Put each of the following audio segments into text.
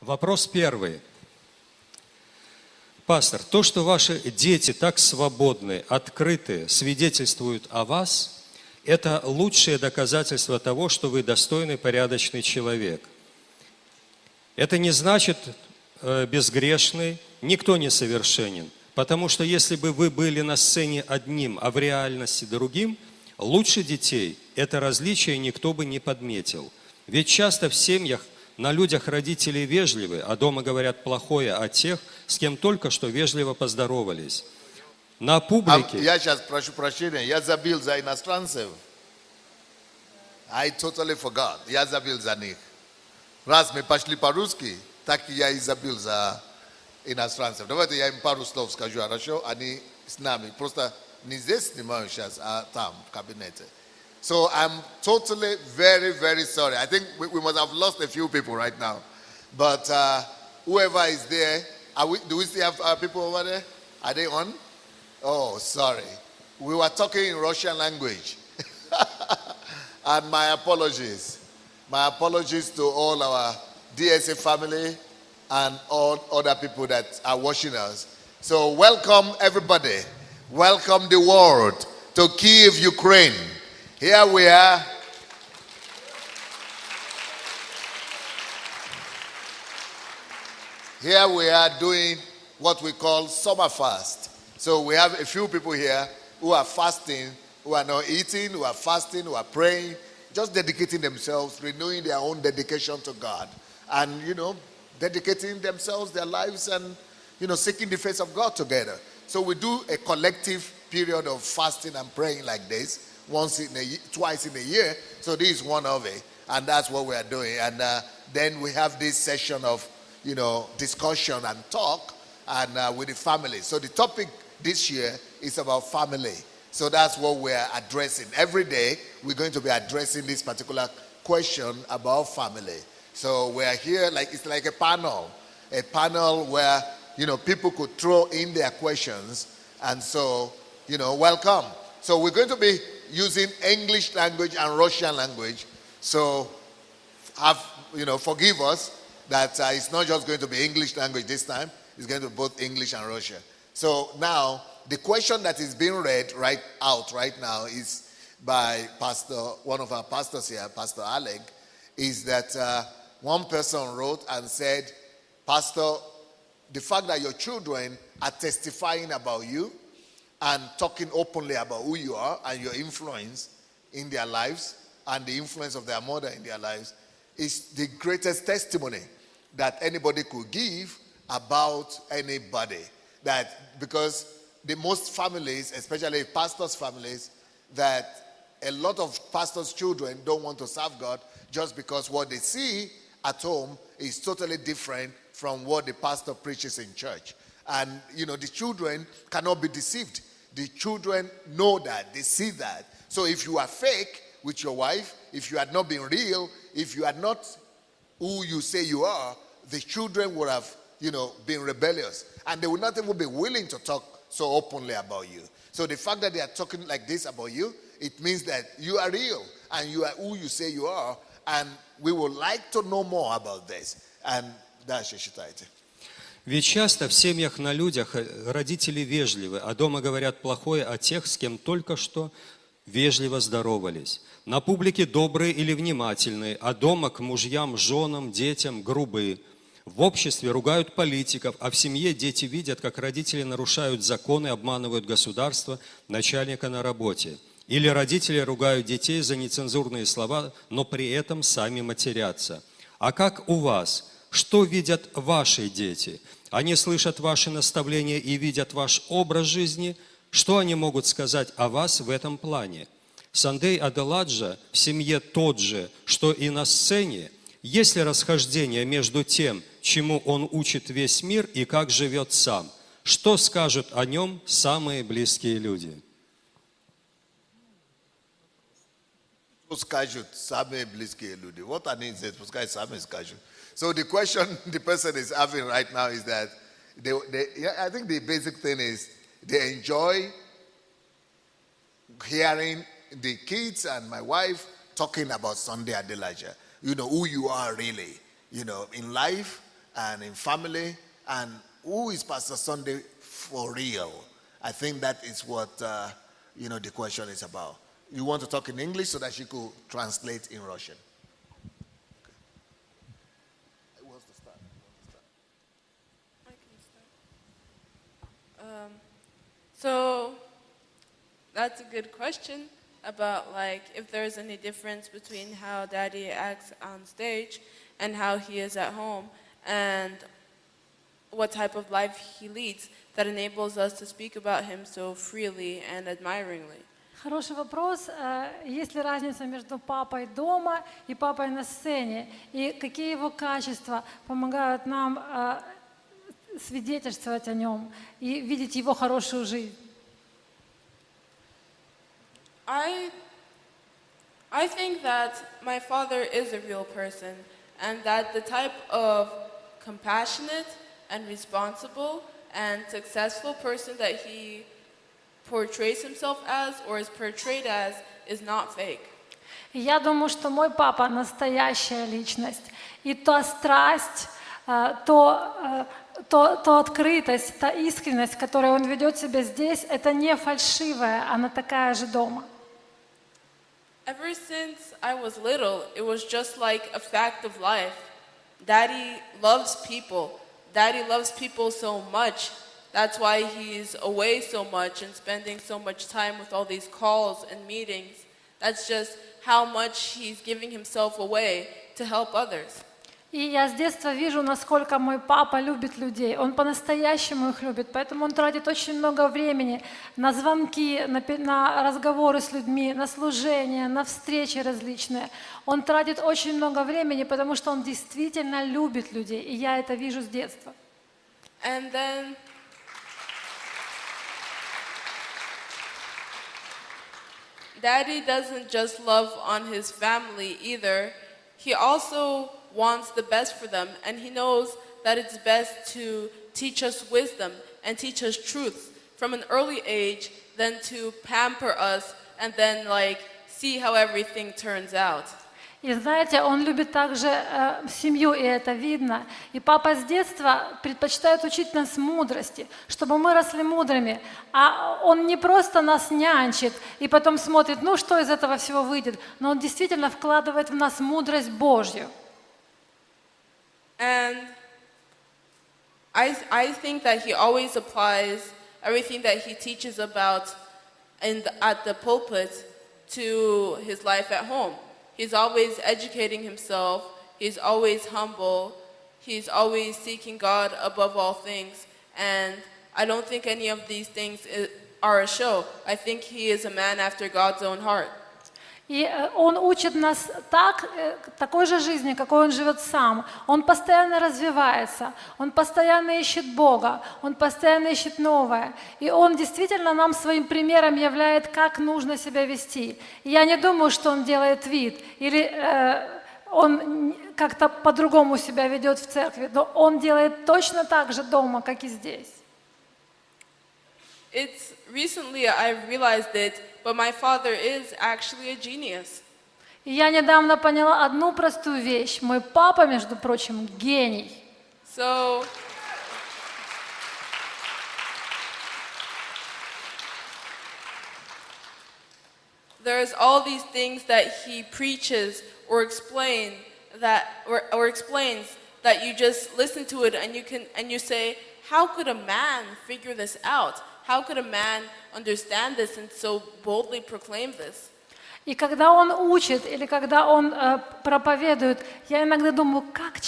Вопрос первый. Пастор, то, что ваши дети так свободны, открыты, свидетельствуют о вас, это лучшее доказательство того, что вы достойный, порядочный человек. Это не значит безгрешный, никто не совершенен. Потому что если бы вы были на сцене одним, а в реальности другим, лучше детей это различие никто бы не подметил. Ведь часто в семьях на людях родители вежливы, а дома говорят плохое о тех, с кем только что вежливо поздоровались. На публике... Я сейчас прошу прощения, я забыл за иностранцев. I totally forgot. Я забыл за них. Раз мы пошли по-русски, так и я и забыл за иностранцев. Давайте я им пару слов скажу, хорошо? Они с нами. Просто не здесь снимаю сейчас, а там, в кабинете. So I'm totally very, very sorry. I think we must have lost a few people right now. But whoever is there, do we still have people over there? Are they on? Oh, sorry. We were talking in Russian language. And my apologies. My apologies to all our DSA family and all other people that are watching us. So welcome everybody. Welcome the world to Kyiv, Ukraine. Here we are. Here we are doing what we call summer fast. So we have a few people here who are fasting, who are not eating, who are fasting, who are praying, just dedicating themselves, renewing their own dedication to God. And, dedicating themselves, their lives, and, seeking the face of God together. So we do a collective period of fasting and praying like this, twice in a year. So this is one of it. And that's what we are doing. And then we have this session of, discussion and talk and with the family. So the topic this year is about family. So that's what we're addressing. Every day, we're going to be addressing this particular question about family. So we're here, it's like a panel where, people could throw in their questions. And so, welcome. So we're going to be using English language and Russian language. So, forgive us that it's not just going to be English language this time. It's going to be both English and Russian. So now, the question that is being read right now is by one of our pastors here, Pastor Alec, is that one person wrote and said, Pastor, the fact that your children are testifying about you and talking openly about who you are and your influence in their lives and the influence of their mother in their lives is the greatest testimony that anybody could give about anybody. Because the most families, especially pastors' families, that a lot of pastors' children don't want to serve God just because what they see at home is totally different from what the pastor preaches in church. And, the children cannot be deceived. The children know that, they see that. So if you are fake with your wife, if you had not been real, if you are not who you say you are, the children would have, been rebellious. And they would not even be willing to talk so openly about you. So the fact that they are talking like this about you, it means that you are real and you are who you say you are. And we would like to know more about this. And дальше читайте. Ведь часто в семьях на людях родители вежливы, а дома говорят плохое о тех, с кем только что вежливо здоровались. На публике добрые или внимательные, а дома к мужьям, женам, детям грубые. В обществе ругают политиков, а в семье дети видят, как родители нарушают законы, обманывают государство, начальника на работе. Или родители ругают детей за нецензурные слова, но при этом сами матерятся. А как у вас? Что видят ваши дети? Они слышат ваши наставления и видят ваш образ жизни. Что они могут сказать о вас в этом плане? Сандей Аделаджа в семье тот же, что и на сцене. Есть ли расхождение между тем, чему он учит весь мир и как живет сам? Что скажут о нем самые близкие люди? Скажут самые близкие люди. Вот они здесь, пускай сами скажут. So the question the person is having right now is that I think the basic thing is they enjoy hearing the kids and my wife talking about Sunday Adelaja. Who you are really, in life and in family, and who is Pastor Sunday for real? I think that is what the question is about. You want to talk in English so that she could translate in Russian. Who wants to start? I can start. So that's a good question about like if there's any difference between how Daddy acts on stage and how he is at home, and what type of life he leads that enables us to speak about him so freely and admiringly. Хороший вопрос. Есть ли разница между папой дома и папой на сцене? И какие его качества помогают нам свидетельствовать о нем и видеть его хорошую жизнь? I think that my father is a real person, and that the type of compassionate and responsible and successful person that he portrays himself as or is portrayed as is not fake. И я думаю, что мой папа настоящая личность. И та страсть, то открытость, та искренность, которой он ведет себя здесь, это не фальшивая, она такая же дома. Ever since I was little, it was just like a fact of life. Daddy loves people. Daddy loves people so much. That's why he's away so much and spending so much time with all these calls and meetings. That's just how much he's giving himself away to help others. И я с детства вижу, насколько мой папа любит людей. Он по-настоящему их любит, поэтому он тратит очень много времени на звонки, на разговоры с людьми, на служения, на встречи различные. Он тратит очень много времени, потому что он действительно любит людей, и я это вижу с детства. And then Daddy doesn't just love on his family either. He also wants the best for them, and he knows that it's best to teach us wisdom and teach us truth from an early age than to pamper us and then like see how everything turns out. И знаете, он любит также семью, и это видно. И папа с детства предпочитает учить нас мудрости, чтобы мы росли мудрыми. А он не просто нас нянчит и потом смотрит, ну что из этого всего выйдет, но он действительно вкладывает в нас мудрость Божью. And I think that he always applies everything that he teaches about at the pulpit to his life at home. He's always educating himself. He's always humble. He's always seeking God above all things. And I don't think any of these things are a show. I think he is a man after God's own heart. И он учит нас такой же жизни, какой он живет сам. Он постоянно развивается, он постоянно ищет Бога, он постоянно ищет новое. И он действительно нам своим примером являет, как нужно себя вести. И я не думаю, что он делает вид, или он как-то по-другому себя ведет в церкви, но он делает точно так же дома, как и здесь. Recently I've realized it, but my father is actually a genius. И я недавно поняла одну простую вещь. Мой папа, между прочим, гений. So there's all these things that he preaches or explains that you just listen to it and you say, how could a man figure this out? How could a man understand this and so boldly proclaim this? И когда он учит или когда он проповедует, я иногда думаю, как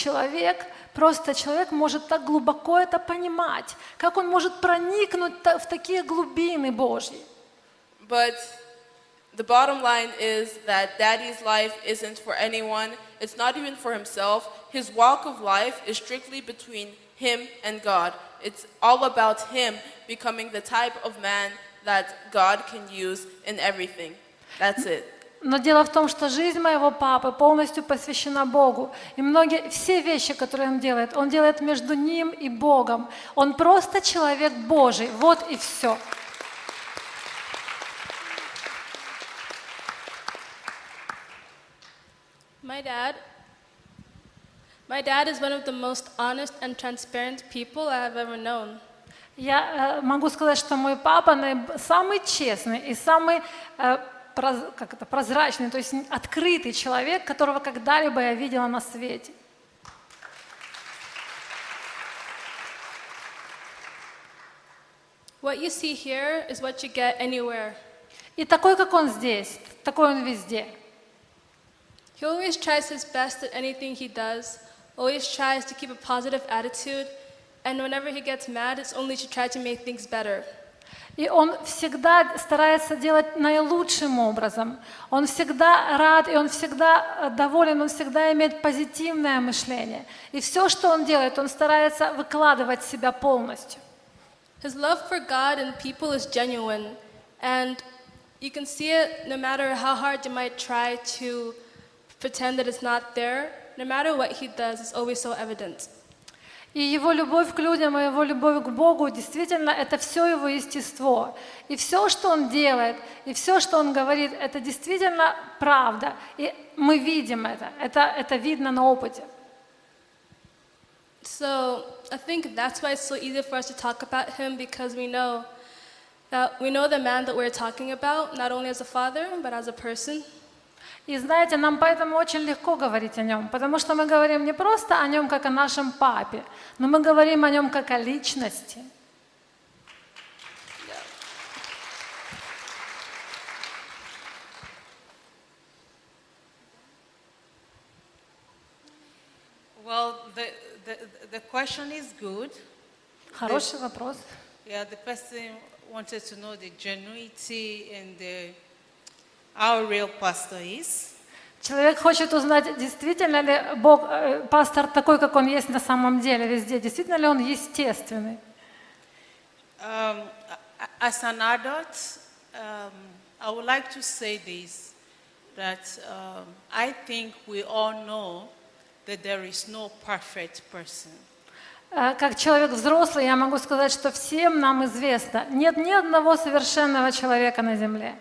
просто человек может так глубоко это понимать, как он может проникнуть в такие глубины Божьи. But the bottom line is that Daddy's life isn't for anyone. It's not even for himself. His walk of life is strictly between him and God. It's all about him becoming the type of man that God can use in everything. That's it. Но дело в том, что жизнь моего папы полностью посвящена Богу. И все вещи, которые он делает между ним и Богом. Он просто человек Божий. Вот и все. My My dad is one of the most honest and transparent people I have ever known. Я могу сказать, что мой папа самый честный и самый прозрачный, то есть открытый человек, которого когда-либо я видела на свете. What you see here is what you get anywhere. И такой, как он здесь, такой он везде. He always tries his best at anything he does, always tries to keep a positive attitude, and whenever he gets mad, it's only to try to make things better. И он всегда старается делать наилучшим образом. Он всегда рад, и он всегда доволен, он всегда имеет позитивное мышление. И все, что он делает, он старается выкладывать себя полностью. His love for God and people is genuine, and you can see it no matter how hard you might try to pretend that it's not there. No matter what he does, it's always so evident. И его любовь к людям, и его любовь к Богу, действительно, это все его естество. И все, что он делает, и все, что он говорит, это действительно правда. И мы видим это. Это видно на опыте. So I think that's why it's so easy for us to talk about him, because we know the man that we're talking about, not only as a father, but as a person. И знаете, нам поэтому очень легко говорить о нем, потому что мы говорим не просто о нем, как о нашем папе, но мы говорим о нем как о личности. Well, the question is good. Хороший вопрос. Yeah, the person wanted to know the genuinity and our real pastor is. Человек хочет узнать, действительно ли пастор такой, как он есть на самом деле везде, действительно ли он естественный. As an adult, I would like to say this, that I think we all know that there is no perfect person. Как человек взрослый, я могу сказать, что всем нам известно, нет ни одного совершенного человека на земле.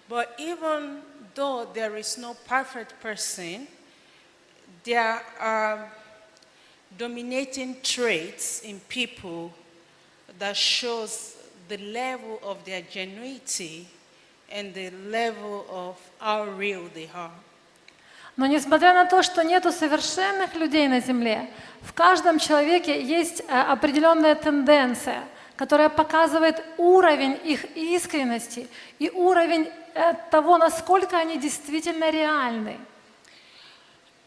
But even though there is no perfect person, there are dominating traits in people that shows the level of their genuinity and the level of how real they are. Но несмотря на то, что нету совершенных людей на земле, в каждом человеке есть определенная тенденция, которая показывает уровень их искренности и уровень того, насколько они действительно реальны.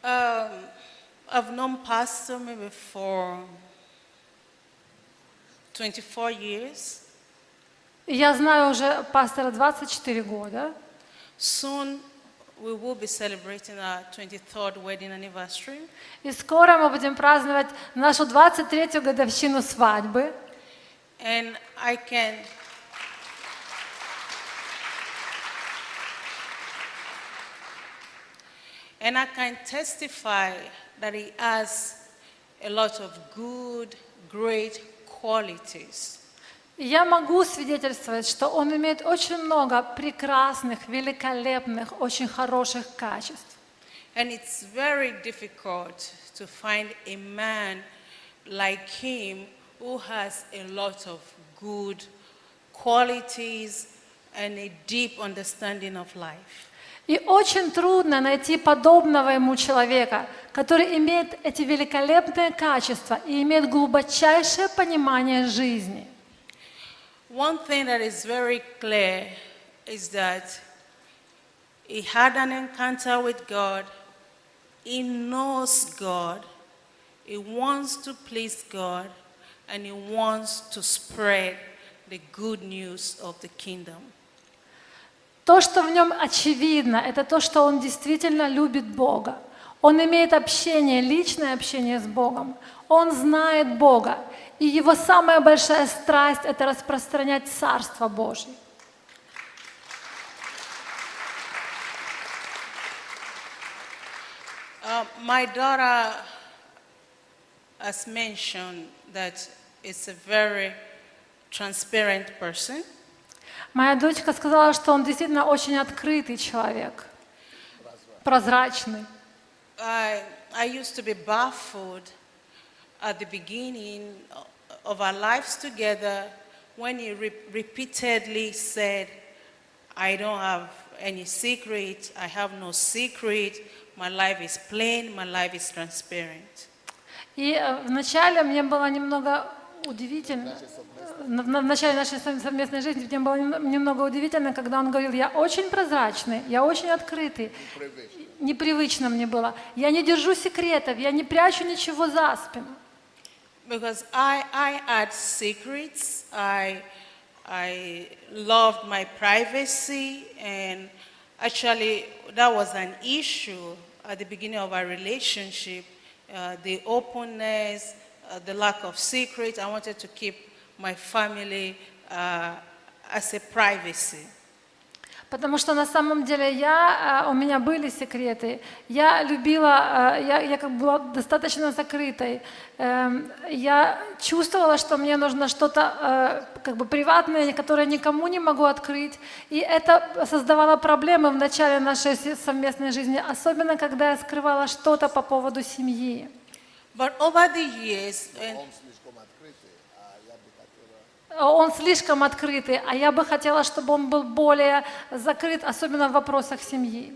I've known pastor maybe for 24 years. Я знаю уже пастора 24 года. Soon we will be celebrating our 23rd wedding anniversary. И скоро мы будем праздновать нашу 23-ю годовщину свадьбы. And I can testify that he has a lot of good, great qualities. Я могу свидетельствовать, что он имеет очень много прекрасных, великолепных, очень хороших качеств. And it's very difficult to find a man like him who has a lot of good qualities and a deep understanding of life. И очень трудно найти подобного ему человека, который имеет эти великолепные качества и имеет глубочайшее понимание жизни. One thing that is very clear is that he had an encounter with God, he knows God, he wants to please God, and he wants to spread the good news of the kingdom. То, что в нем очевидно, это то, что он действительно любит Бога. Он имеет общение, личное общение с Богом. Он знает Бога. И его самая большая страсть – это распространять Царство Божье. My daughter has mentioned that it's a very transparent person. Моя дочка сказала, что он действительно очень открытый человек, прозрачный. I I used to be baffled at the beginning of our lives together when he repeatedly said, I don't have any secret, I have no secret, my life is plain, my life is transparent. И вначале мне было немного удивительно, в начале нашей совместной жизни мне было немного удивительно, когда он говорил, я очень прозрачный, я очень открытый. Непривычно мне было. Я не держу секретов, я не прячу ничего за спину. Because I had secrets, I loved my privacy, and actually that was an issue at the beginning of our relationship. The openness, the lack of secret. I wanted to keep my family as a privacy. Потому что на самом деле у меня были секреты, я любила, я как бы была достаточно закрытой, я чувствовала, что мне нужно что-то как бы приватное, которое никому не могу открыть, и это создавало проблемы в начале нашей совместной жизни, особенно когда я скрывала что-то по поводу семьи. But over the years, Он слишком открытый, а я бы хотела, чтобы он был более закрыт, особенно в вопросах семьи.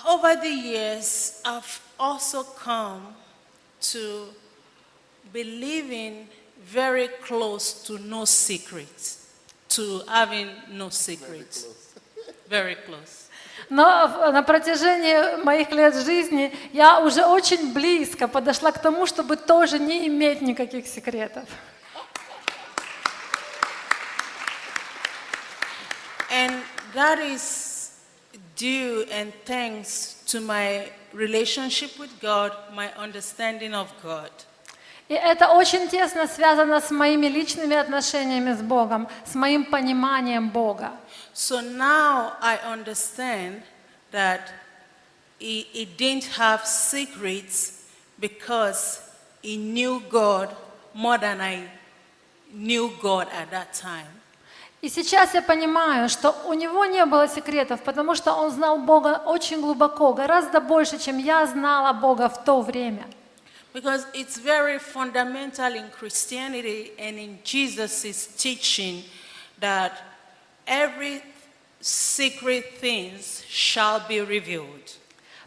over the years, I've also come to believing very close to no secrets, to having no secrets. Very close. Но на протяжении моих лет жизни я уже очень близко подошла к тому, чтобы тоже не иметь никаких секретов. And that is due and thanks to my relationship with God, my understanding of God. И это очень тесно связано с моими личными отношениями с Богом, с моим пониманием Бога. So now I understand that he didn't have secrets because he knew God more than I knew God at that time. И сейчас я понимаю, что у него не было секретов, потому что он знал Бога очень глубоко, гораздо больше, чем я знала Бога в то время. Because it's very fundamental in Christianity and in Jesus' teaching that every secret things shall be revealed.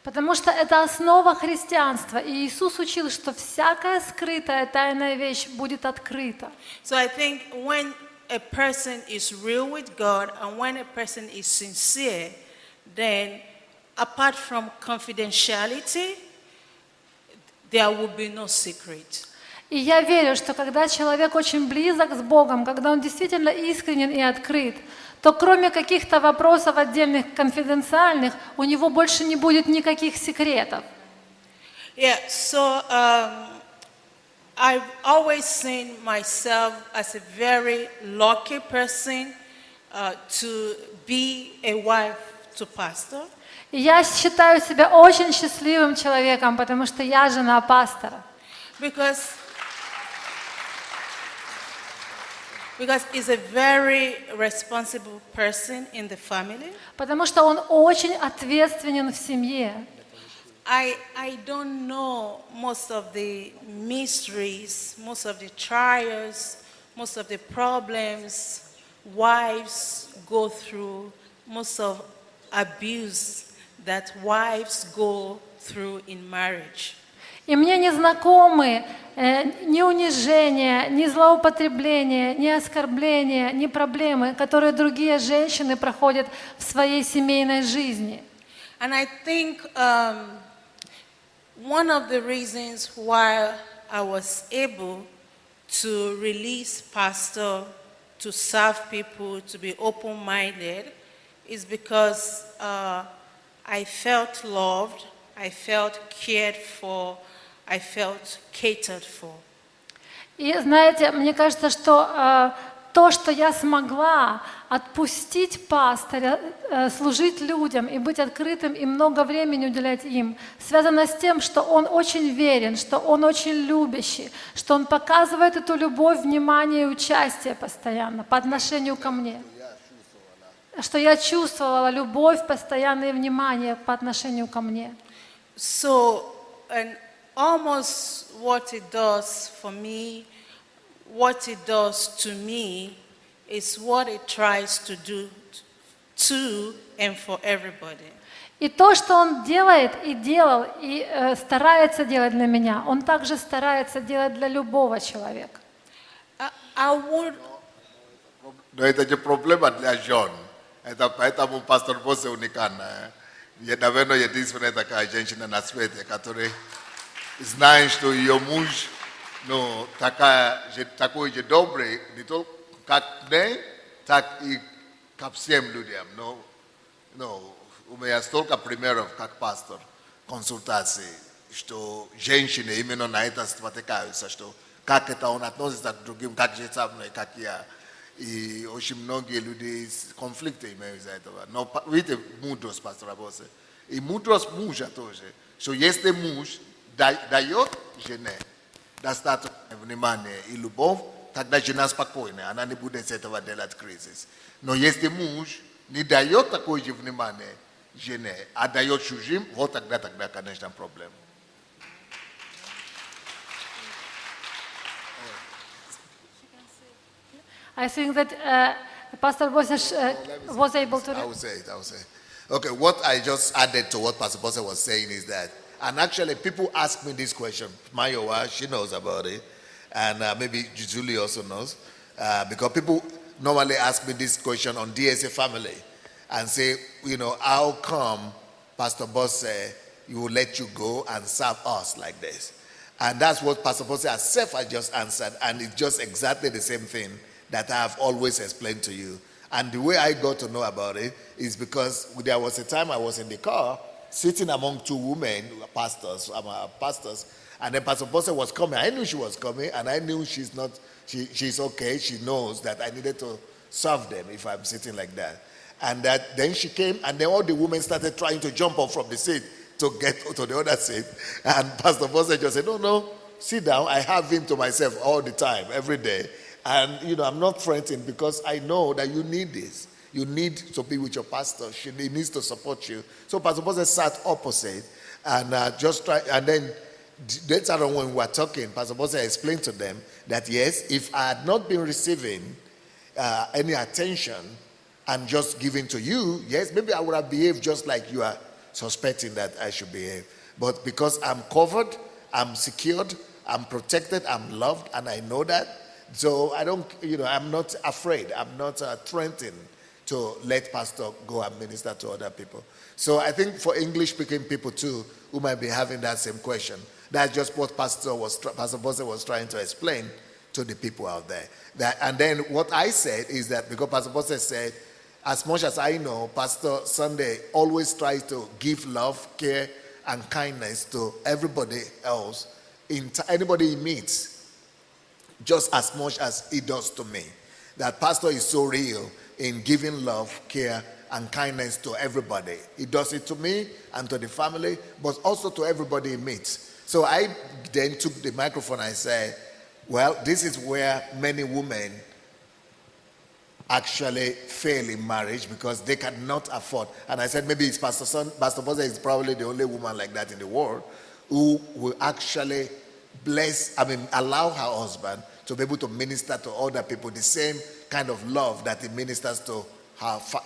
Потому что это основа христианства. И Иисус учил, что всякая скрытая тайная вещь будет открыта. So I think when a person is real with God and when a person is sincere, then apart from confidentiality, there will be no secret. И я верю, что когда человек очень близок с Богом, когда он действительно искренен и открыт, то кроме каких-то вопросов отдельных, конфиденциальных, у него больше не будет никаких секретов. Yeah, so I've always seen myself as a very lucky person to be a wife to pastor. И я считаю себя очень счастливым человеком, потому что я жена пастора. Because he's a very responsible person in the family. Потому что он очень ответственен в семье. I don't know most of the mysteries, most of the trials, most of the problems wives go through, most of abuse that wives go through in marriage. И мне не знакомы ни унижения, ни злоупотребления, ни оскорбления, ни проблемы, которые другие женщины проходят в своей семейной жизни. And I think one of the reasons why I was able to release pastor, to serve people, to be open-minded, is because I felt loved, I felt cared for, I felt catered for. И знаете, мне кажется, что то, что я смогла отпустить пастыря, служить людям и быть открытым и много времени уделять им, связано с тем, что он очень верен, что он очень любящий, что он показывает эту любовь, внимание и участие постоянно по отношению ко мне. Что я чувствовала любовь, постоянное внимание по отношению ко мне. So, and almost what it does for me, what it does to me, is what it tries to do to and for everybody. И то, что он делает и делал, и старается делать для меня, он также старается делать для любого человека. I would, No, ito yung problema niya, John. Ito mo Pastor Bose unikan. Yedaveno yedis veneta ka gente na naswete katore. It's nice to your muj. No, taka je dobre dito kak ne tak I kapsiem ludiam. No, umeja stolka primerov kak pastor konsultacji, что женщины именно на это спотыкаются, что как это он относится к другим, как же со мной, как я. И очень многие люди конфликты имеют из-за этого. Но видите, мудрость пастора Босе. И мудрость мужа тоже. Что если муж дает жене достаточное внимание и любовь, тогда жена спокойная, она не будет с этого делать кризис. Но если муж не дает такое же внимание жене, а дает чужим, вот тогда, конечно, проблема. I think that Pastor Bose was able to... I will say it. Okay, what I just added to what Pastor Bose was saying is that, and actually people ask me this question. Mayowa, she knows about it, and maybe Julie also knows, because people normally ask me this question on DSA family and say, how come Pastor Bose, you will let you go and serve us like this? And that's what Pastor Bose herself has just answered, and it's just exactly the same thing that I have always explained to you. And the way I got to know about it is because there was a time I was in the car sitting among two women, pastors, and then Pastor Bose was coming. I knew she was coming, and I knew she's okay. She knows that I needed to serve them if I'm sitting like that. And then she came, and then all the women started trying to jump up from the seat to get to the other seat. And Pastor Bose just said, no, sit down. I have him to myself all the time, every day. And, I'm not threatening because I know that you need this. You need to be with your pastor. He needs to support you. So Pastor Bose sat opposite and just try. And then later on when we were talking, Pastor Bose explained to them that, yes, if I had not been receiving any attention and just giving to you, yes, maybe I would have behaved just like you are suspecting that I should behave. But because I'm covered, I'm secured, I'm protected, I'm loved, and I know that, so I don't, I'm not afraid. I'm not threatened to let pastor go and minister to other people. So I think for English-speaking people too, who might be having that same question, that's just what Pastor Bose was trying to explain to the people out there. And then what I said is that because Pastor Bose said, as much as I know, Pastor Sunday always tries to give love, care, and kindness to everybody else, anybody he meets, just as much as he does to me. That pastor is so real in giving love, care, and kindness to everybody. He does it to me and to the family, but also to everybody he meets. So I then took the microphone and said, well, this is where many women actually fail in marriage because they cannot afford. And I said, maybe it's Pastor Bose is probably the only woman like that in the world who will actually allow her husband to be able to minister to other people the same kind of love that he ministers to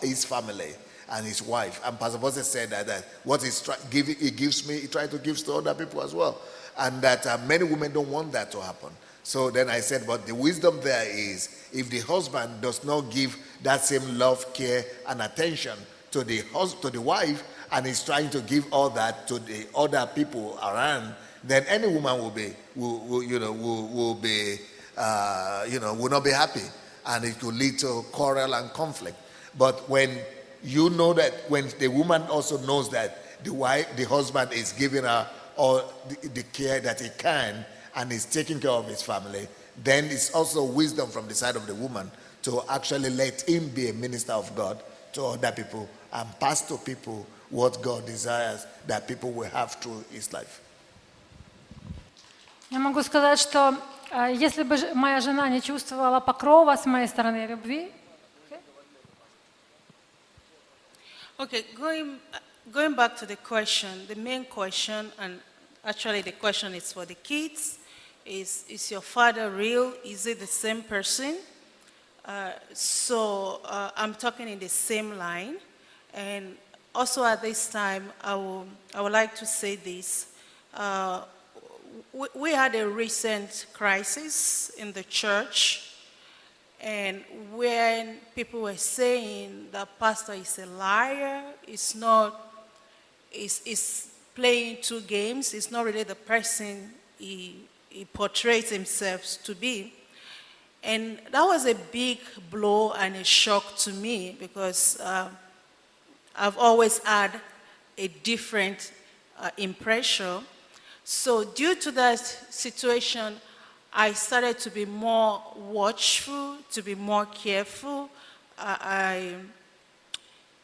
his family and his wife. And Pastor Bose said that what he gives me, he tries to give to other people as well. And that many women don't want that to happen. So then I said, but the wisdom there is, if the husband does not give that same love, care, and attention to the wife, and is trying to give all that to the other people around, then any woman will not be happy, and it could lead to quarrel and conflict. But when you know that, when the woman also knows that the husband is giving her all the care that he can and is taking care of his family, then it's also wisdom from the side of the woman to actually let him be a minister of God to other people and pass to people what God desires that people will have through his life. Я могу сказать, что если бы моя жена не чувствовала покрова с моей стороны любви, Okay, going going back to the question, the main question, and actually the question is for the kids, is your father real? Is it the same person? So I'm talking in the same line. And also at this time, I would like to say this. We had a recent crisis in the church, and when people were saying that pastor is a liar, is playing two games, it's not really the person he portrays himself to be. And that was a big blow and a shock to me, because I've always had a different impression. So due to that situation, I started to be more watchful, to be more careful.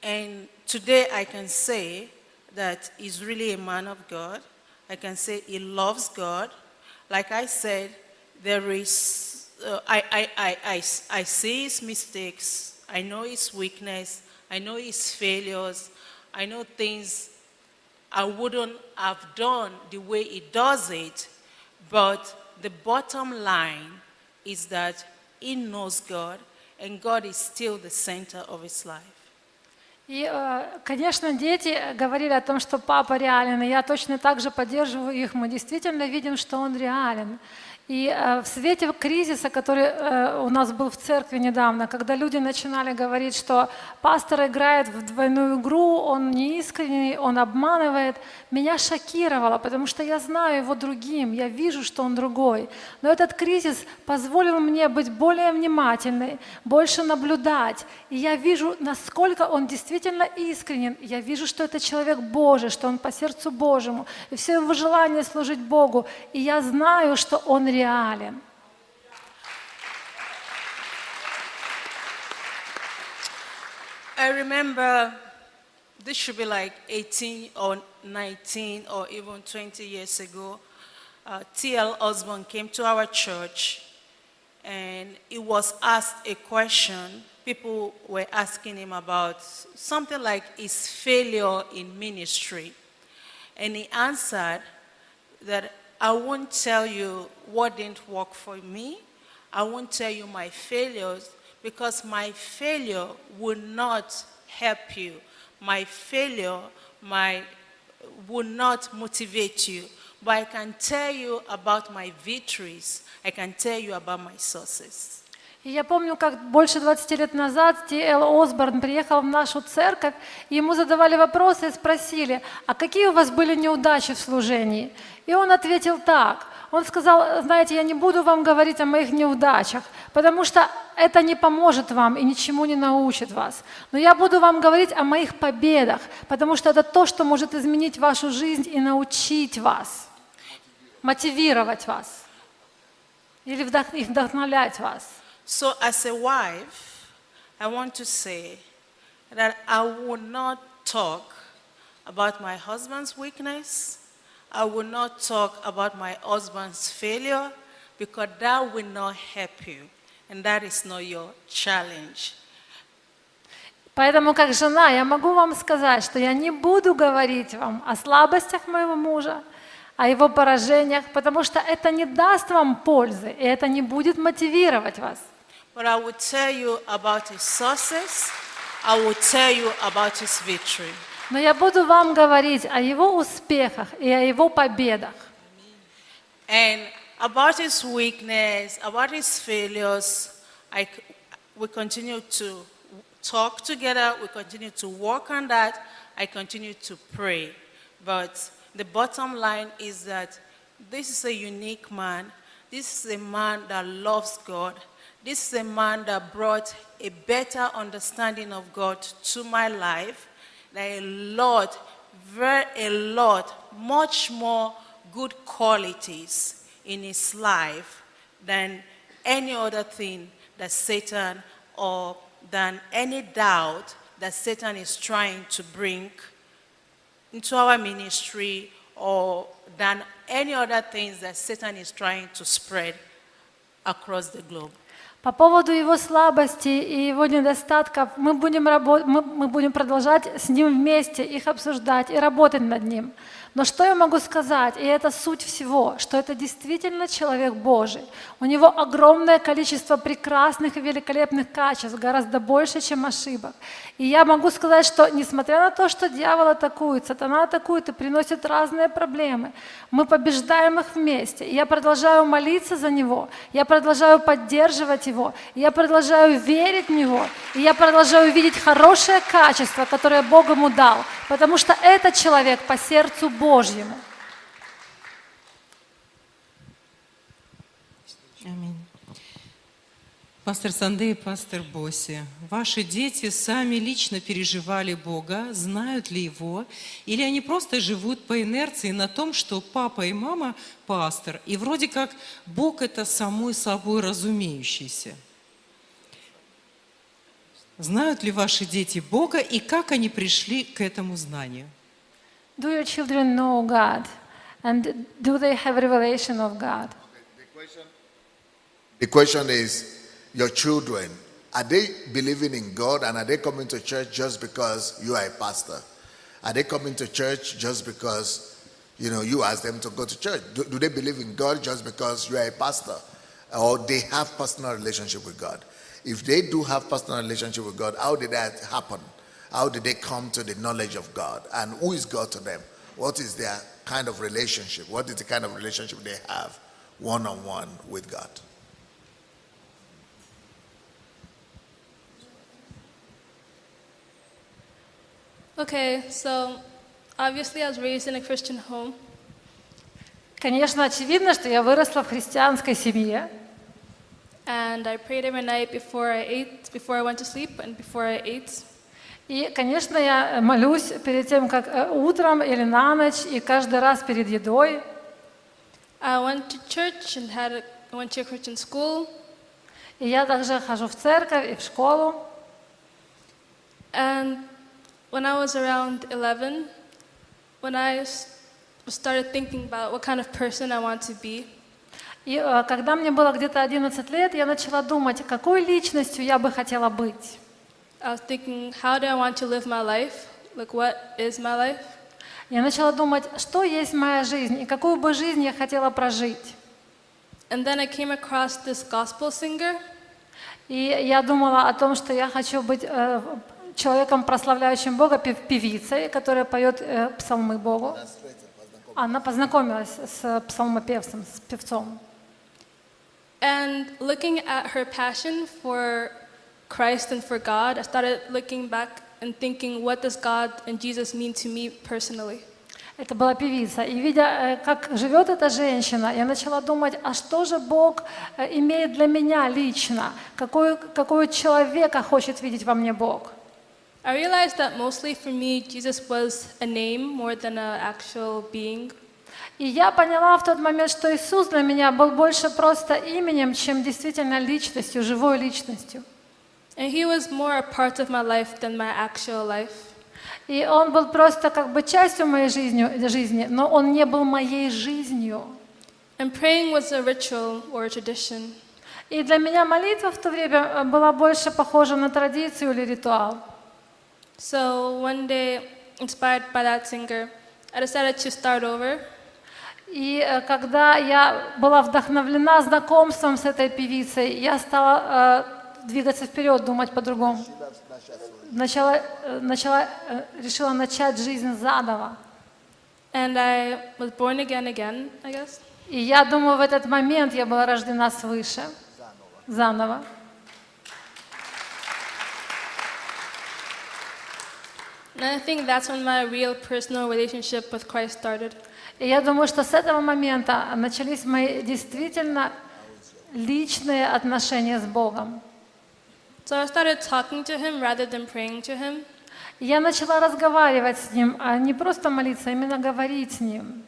And today I can say that he's really a man of God. I can say he loves God. Like I said, there is, I see his mistakes. I know his weakness. I know his failures. I know things I wouldn't have done the way he does it. But the bottom line is that he knows God, and God is still the center of his life. И, конечно, дети говорили о том, что папа реален, и я точно так же поддерживаю их. Мы действительно видим, что он реален. И в свете кризиса, который у нас был в церкви недавно, когда люди начинали говорить, что пастор играет в двойную игру, он неискренний, он обманывает, меня шокировало, потому что я знаю его другим, я вижу, что он другой. Но этот кризис позволил мне быть более внимательной, больше наблюдать. И я вижу, насколько он действительно искренен. Я вижу, что это человек Божий, что он по сердцу Божьему. И все его желание служить Богу. И я знаю, что он реален. I remember this should be like 18 or 19 or even 20 years ago. T.L. Osborne came to our church, and he was asked a question. People were asking him about something like his failure in ministry. And he answered that I won't tell you what didn't work for me. I won't tell you my failures, because my failure will not help you. My failure will not motivate you. But I can tell you about my victories. I can tell you about my success. И я помню, как больше 20 лет назад Т.Л. Осборн приехал в нашу церковь, и ему задавали вопросы и спросили, а какие у вас были неудачи в служении? И он ответил так. Он сказал, знаете, я не буду вам говорить о моих неудачах, потому что это не поможет вам и ничему не научит вас. Но я буду вам говорить о моих победах, потому что это то, что может изменить вашу жизнь и научить вас, мотивировать вас или вдохновлять вас. So as a wife, I want to say that I will not talk about my husband's weakness. I will not talk about my husband's failure, because that will not help you, and that is not your challenge. Поэтому, как жена, я могу вам сказать, что я не буду говорить вам о слабостях моего мужа, о его поражениях, потому что это не даст вам пользы, и это не будет мотивировать вас. But I will tell you about his success. I will tell you about his victory. Но я буду вам говорить о его успехах и о его победах. And about his weakness, about his failures, we continue to talk together. We continue to work on that. I continue to pray. But the bottom line is that this is a unique man. This is a man that loves God. This is a man that brought a better understanding of God to my life. There are a lot, much more good qualities in his life than any other thing that Satan, or than any doubt that Satan is trying to bring into our ministry, or than any other things that Satan is trying to spread across the globe. По поводу его слабости и его недостатков мы будем продолжать с ним вместе их обсуждать и работать над ним. Но что я могу сказать, и это суть всего, что это действительно человек Божий. У него огромное количество прекрасных и великолепных качеств, гораздо больше, чем ошибок. И я могу сказать, что несмотря на то, что дьявол атакует, сатана атакует и приносит разные проблемы, мы побеждаем их вместе. И я продолжаю молиться за него, я продолжаю поддерживать его, я продолжаю верить в него, и я продолжаю видеть хорошее качество, которое Бог ему дал, потому что этот человек по сердцу Божьему. Аминь. Пастор Сандей и пастор Боси, ваши дети сами лично переживали Бога, знают ли Его, или они просто живут по инерции на том, что папа и мама пастор, и вроде как Бог это самой собой разумеющийся? Знают ли ваши дети Бога, и как они пришли к этому знанию? Do your children know God? And do they have revelation of God? The question is, your children, are they believing in God and are they coming to church just because you are a pastor? Are they coming to church just because, you ask them to go to church? Do they believe in God just because you are a pastor? Or they have personal relationship with God? If they do have personal relationship with God, how did that happen? How did they come to the knowledge of God? And who is God to them? What is their kind of relationship? What is the kind of relationship they have one-on-one with God? Okay, so obviously I was raised in a Christian home. Конечно, очевидно, что я выросла в христианской семье. And I prayed every night before I went to sleep and before I ate. И, конечно, я молюсь перед тем, как утром или на ночь, и каждый раз перед едой. I went to church and went to a Christian school. И я также хожу в церковь и в школу. And when I was around 11, when I started thinking about what kind of person I want to be, И когда мне было где-то 11 лет, я начала думать, какой личностью я бы хотела быть. I was thinking, how do I want to live my life? Like, what is my life? Я начала думать, что есть моя жизнь и какую бы жизнь я хотела прожить. And then I came across this gospel singer. И я думала о том, что я хочу быть человеком, прославляющим Бога, певицей, которая поет псалмы Богу. Она познакомилась с псалмопевцем, с певцом. And looking at her passion for Christ and for God, I started looking back and thinking, what does God and Jesus mean to me personally? Это была певица. И видя, как живет эта женщина, я начала думать, а что же Бог имеет для меня лично? Какого человека хочет видеть во мне Бог? I realized that mostly for me, Jesus was a name more than an actual being. И я поняла в тот момент, что Иисус для меня был больше просто именем, чем действительно личностью, живой личностью. And he was more a part of my life than my actual life. И он был просто как бы частью моей жизни, но он не был моей жизнью. And praying was a ritual or a tradition. И для меня молитва в то время была больше похожа на традицию или ритуал. So one day, inspired by that singer, I decided to start over. И когда я была вдохновлена знакомством с этой певицей, я стала двигаться вперед, думать по-другому. Решила начать жизнь заново. And I was born again, I guess. И я думаю, в этот момент я была рождена свыше, заново. And I think that's when my real personal relationship with Christ started. И я думаю, что с этого момента начались мои действительно личные отношения с Богом. So I started talking to him rather than praying to him. Я начала разговаривать с Ним, а не просто молиться, а именно говорить с Ним.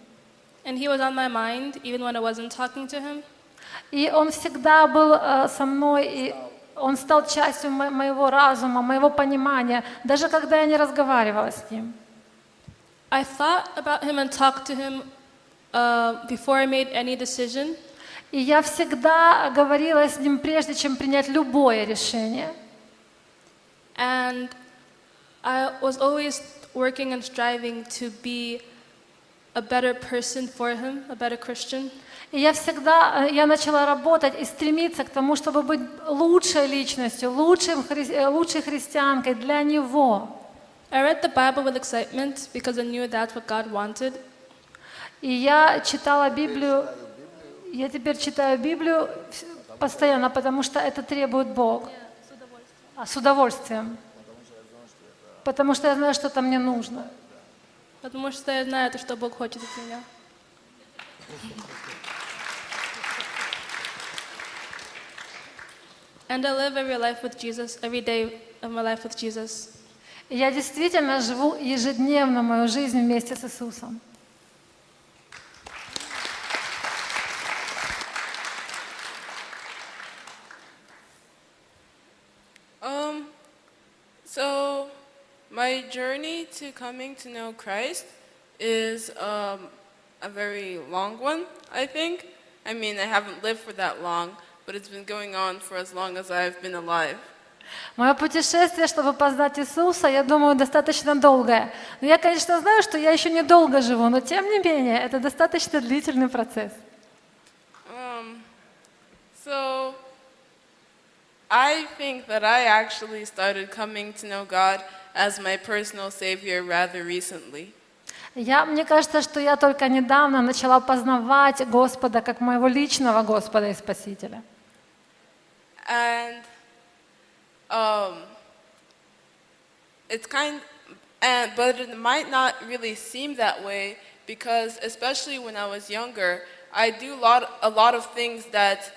And he was on my mind even when I wasn't talking to him. И Он всегда был со мной, и Он стал частью моего разума, моего понимания, даже когда я не разговаривала с Ним. I thought about him and talked to him before I made any decision. И я всегда говорила с ним, прежде чем принять любое решение. And I was always working and striving to be a better person for him, a better Christian. И я начала работать и стремиться к тому, чтобы быть лучшей личностью, лучшей христианкой для него. I read the Bible with excitement because I knew that's what God wanted. И я читала Библию, я теперь читаю Библию постоянно, потому что это требует Бог. С удовольствием. Потому что я знаю, что там мне нужно. Потому что я знаю, что Бог хочет от меня. And I live every life with Jesus, every day of my life with Jesus. И я действительно живу ежедневно мою жизнь вместе с Иисусом. So my journey to coming to know Christ is a very long one, I think. I mean, I haven't lived for that long, but it's been going on for as long as I've been alive. Мое путешествие, чтобы познать Иисуса, я думаю, достаточно долгое. Но я, конечно, знаю, что я еще недолго живу, но тем не менее, это достаточно длительный процесс. So I think that I actually started coming to know God as my personal Savior rather recently. Мне кажется, что я только недавно начала познавать Господа как моего личного Господа и Спасителя. And but it might not really seem that way because, especially when I was younger, I do a lot of things that,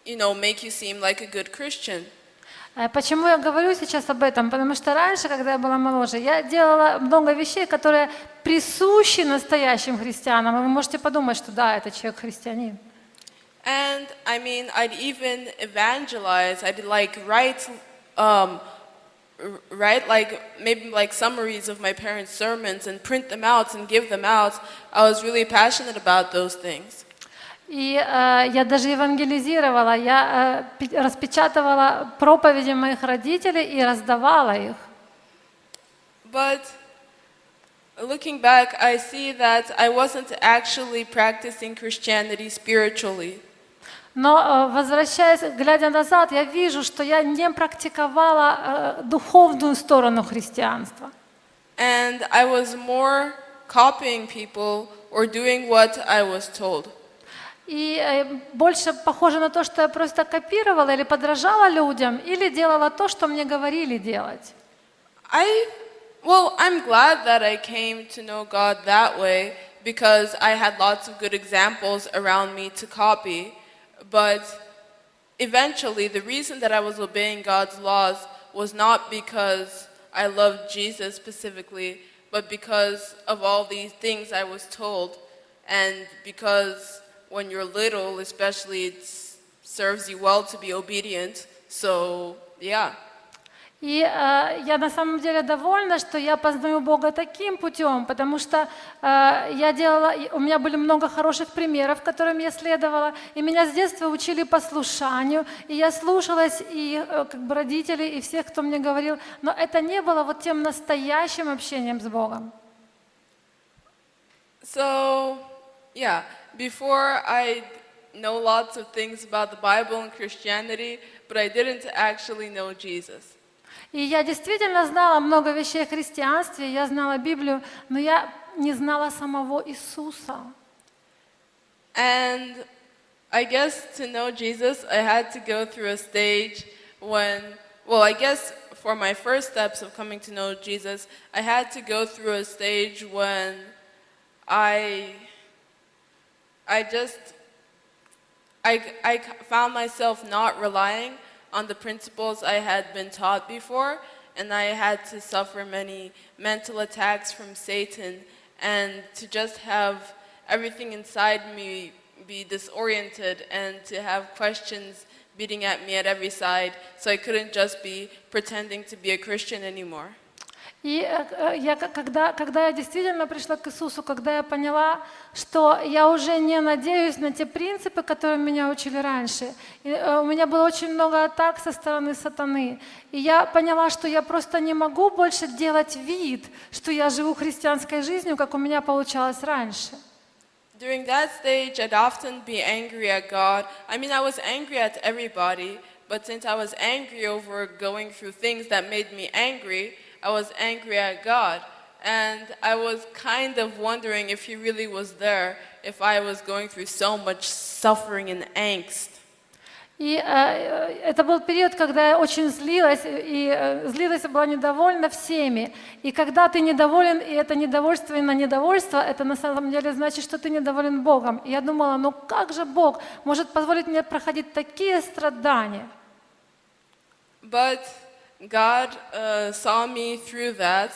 make you seem like a good Christian. Почему я говорю сейчас об этом? Потому что раньше, когда я была моложе, я делала много вещей, которые присущи настоящим христианам. И вы можете подумать, что да, это человек христианин. And I mean, I'd even evangelize. I'd write maybe summaries of my parents' sermons and print them out and give them out. I was really passionate about those things. И я даже евангелизировала, я распечатывала проповеди моих родителей и раздавала их. But looking back, I see that I wasn't actually practicing Christianity spiritually. Но возвращаясь, глядя назад, я вижу, что я не практиковала духовную сторону христианства. And I was more copying people or doing what I was told. И больше похоже на то, что я просто копировала или подражала людям, или делала то, что мне говорили делать. I'm glad that I came to know God that way because I had lots of good examples around me to copy. But eventually, the reason that I was obeying God's laws was not because I loved Jesus specifically, but because of all these things I was told, and because when you're little, especially, it serves you well to be obedient. So, yeah. И я на самом деле довольна, что я познаю Бога таким путем, потому что у меня были много хороших примеров, которым я следовала, и меня с детства учили послушанию, и я слушалась и родителей, и всех, кто мне говорил, но это не было вот тем настоящим общением с Богом. So, yeah, before I know lots of things about the Bible and Christianity, but I didn't actually know Jesus. И я действительно знала много вещей о христианстве, я знала Библию, но я не знала самого Иисуса. And I guess to know Jesus, I had to go through a stage I guess for my first steps of coming to know Jesus, I had to go through a stage when I found myself not relying on the principles I had been taught before, and I had to suffer many mental attacks from Satan, and to just have everything inside me be disoriented and to have questions beating at me at every side, so I couldn't just be pretending to be a Christian anymore. И когда я действительно пришла к Иисусу, когда я поняла, что я уже не надеюсь на те принципы, которые меня учили раньше, и, у меня было очень много атак со стороны сатаны, и я поняла, что я просто не могу больше делать вид, что я живу христианской жизнью, как у меня получалось раньше. During that stage, I'd often be angry at God. I mean, I was angry at everybody, but since I was angry over going through things that made me angry, I was angry at God. And I was kind of wondering if He really was there, if I was going through so much suffering and angst. И это был период, когда я очень злилась, и злилась и была недовольна всеми. И когда ты недоволен, и это недовольство и на недовольство, это на самом деле значит, что ты недоволен Богом. И я думала, ну как же Бог может позволить мне проходить такие страдания? But God saw me through that,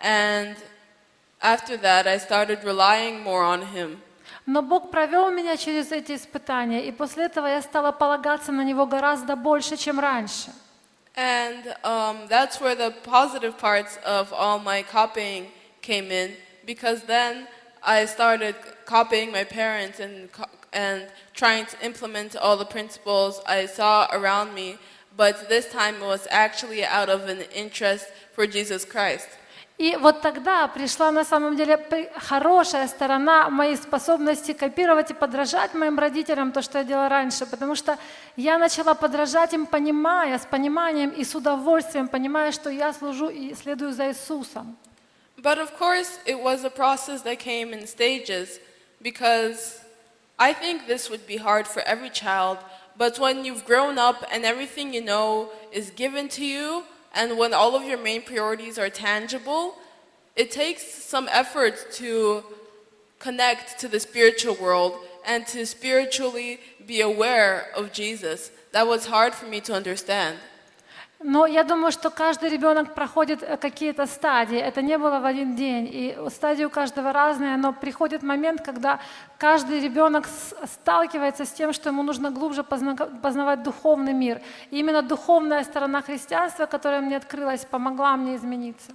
and after that, I started relying more on Him. Но Бог провел меня через эти испытания, и после этого я стала полагаться на Него гораздо больше, чем раньше. And that's where the positive parts of all my copying came in, because then I started copying my parents and trying to implement all the principles I saw around me, but this time it was actually out of an interest for Jesus Christ. И вот тогда пришла на самом деле хорошая сторона моей способности копировать и подражать моим родителям, то, что я делала раньше, потому что я начала подражать им, с пониманием и с удовольствием, понимая, что я служу и следую за Иисусом. But of course, it was a process that came in stages, because I think this would be hard for every child, but when you've grown up and everything you know is given to you, and when all of your main priorities are tangible, it takes some effort to connect to the spiritual world and to spiritually be aware of Jesus. That was hard for me to understand. Но я думаю, что каждый ребенок проходит какие-то стадии. Это не было в один день. И стадии у каждого разные, но приходит момент, когда каждый ребенок сталкивается с тем, что ему нужно глубже познавать духовный мир. И именно духовная сторона христианства, которая мне открылась, помогла мне измениться.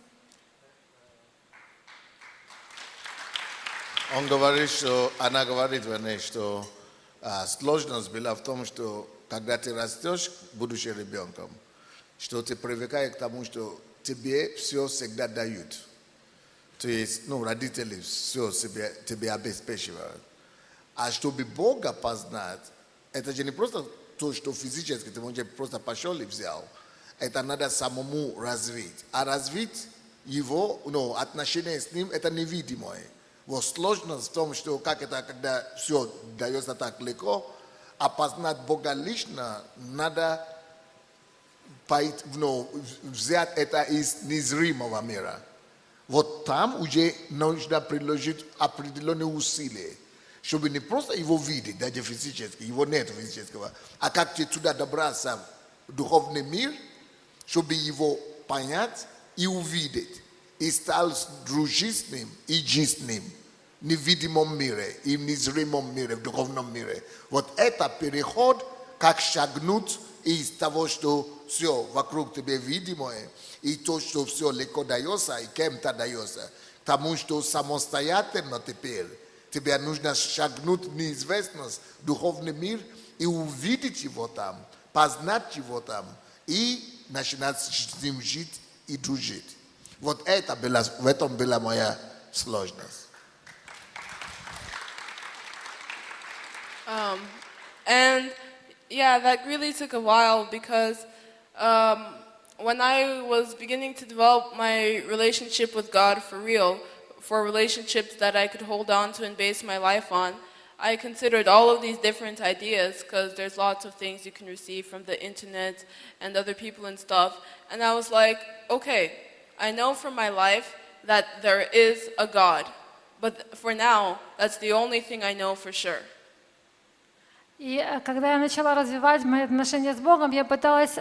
Он говорит, что, она говорит, что сложность была в том, что когда ты растешь, будучи ребенком, что ты привыкаешь к тому, что тебе все всегда дают. То есть, родители все тебе обеспечивают. А чтобы Бога познать, это же не просто то, что физически ты можешь просто пошел и взял. Это надо самому развить. А развить его, отношения с ним, это невидимое. Вот сложность в том, что как это, когда все дается так легко, а познать Бога лично надо взять это из незримого мира. Вот там уже нужно приложить определенные усилия, чтобы не просто его видеть, даже физически, его нет физического, а как ты туда добраться в духовный мир, чтобы его понять и увидеть, и стал дружить с ним и жить с ним в невидимом мире и в незримом мире, в духовном мире. Вот это переход, как шагнуть из того, что все вокруг тебя видимое, и то, что все легко дается, и кем-то дается, к тому, что самостоятельно теперь тебе нужно шагнуть в неизвестность, в духовный мир, и увидеть его там, познать его там, и начинать с ним жить и дружить. Вот это было, в этом была моя сложность. And yeah, that really took a while, because when I was beginning to develop my relationship with God for real, for relationships that I could hold on to and base my life on, I considered all of these different ideas, because there's lots of things you can receive from the internet and other people and stuff. And I was like, okay, I know from my life that there is a God, but for now, that's the only thing I know for sure. И когда я начала развивать мои отношения с Богом, я пыталась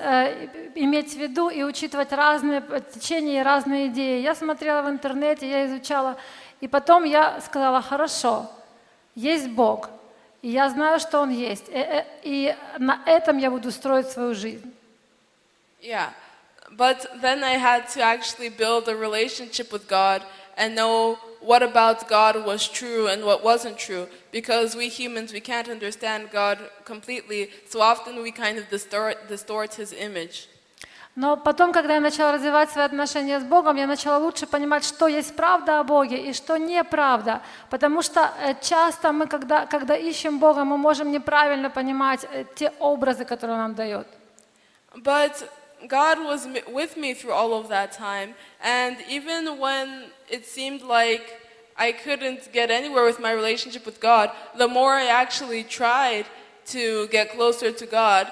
иметь в виду и учитывать разные течения и разные идеи. Я смотрела в интернете, я изучала, и потом я сказала, хорошо, есть Бог, и я знаю, что Он есть, и на этом я буду строить свою жизнь. Yeah, But then I had to actually build a relationship with God and know what about God was true and what wasn't true. Because we humans, we can't understand God completely, so often we kind of distort His image. Но потом, когда я начала развивать свои отношения с Богом, я начала лучше понимать, что есть правда о Боге и что неправда. Потому что часто мы, когда ищем Бога, мы можем неправильно понимать те образы, которые Он нам дает. But God was with me through all of that time, and even when it seemed like I couldn't get anywhere with my relationship with God, the more I actually tried to get closer to God,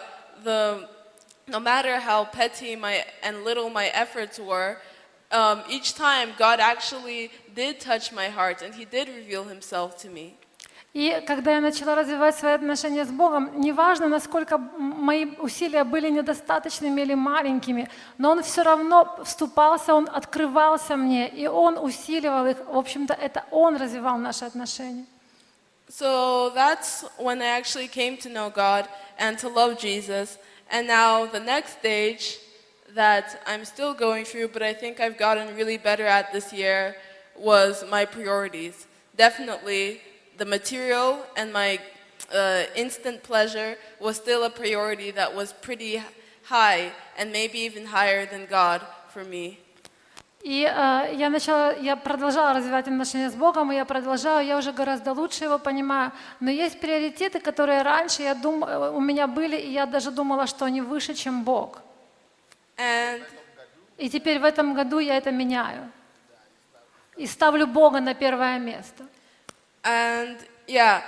no matter how petty and little my efforts were, each time God actually did touch my heart and He did reveal Himself to me. И когда я начала развивать свои отношения с Богом, неважно, насколько мои усилия были недостаточными или маленькими, но Он все равно вступался, Он открывался мне, и Он усиливал их. В общем-то, это Он развивал наши отношения. So that's when I actually came to know God and to love Jesus. And now the next stage that I'm still going through, but I think I've gotten really better at this year, was my priorities. Definitely the material and my instant pleasure was still a priority that was pretty high and maybe even higher than God for me. И я продолжала развивать отношения с Богом, и я уже гораздо лучше Его понимаю. Но есть приоритеты, которые раньше у меня были, и я даже думала, что они выше, чем Бог. И теперь в этом году я это меняю. И ставлю Бога на первое место. And yeah,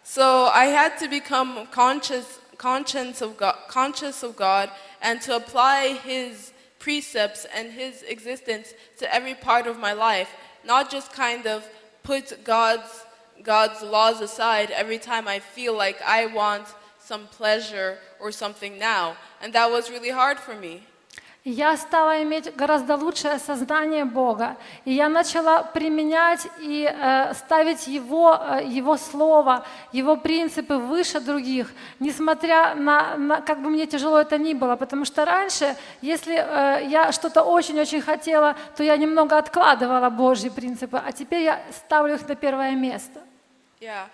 so I had to become conscious of God and to apply His precepts and His existence to every part of my life, not just kind of put God's laws aside every time I feel like I want some pleasure or something now. And that was really hard for me. Я стала иметь гораздо лучшее сознание Бога, и я начала применять и ставить Его Слово, Его принципы выше других, несмотря на как бы мне тяжело это ни было, потому что раньше, если я что-то очень-очень хотела, то я немного откладывала Божьи принципы, а теперь я ставлю их на первое место. Yeah.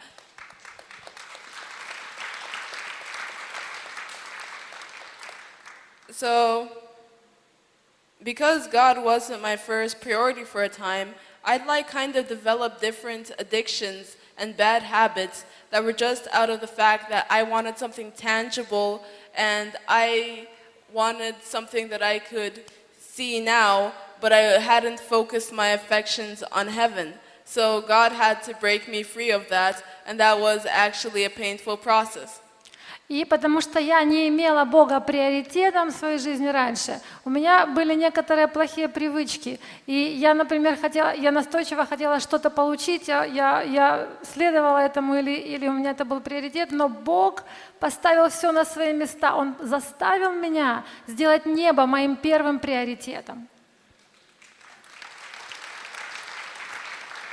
So, because God wasn't my first priority for a time, I'd like kind of develop different addictions and bad habits that were just out of the fact that I wanted something tangible and I wanted something that I could see now, but I hadn't focused my affections on heaven. So God had to break me free of that, and that was actually a painful process. И потому что я не имела Бога приоритетом в своей жизни раньше, у меня были некоторые плохие привычки. И я, например, настойчиво хотела что-то получить, я следовала этому, или у меня это был приоритет, но Бог поставил все на свои места. Он заставил меня сделать небо моим первым приоритетом.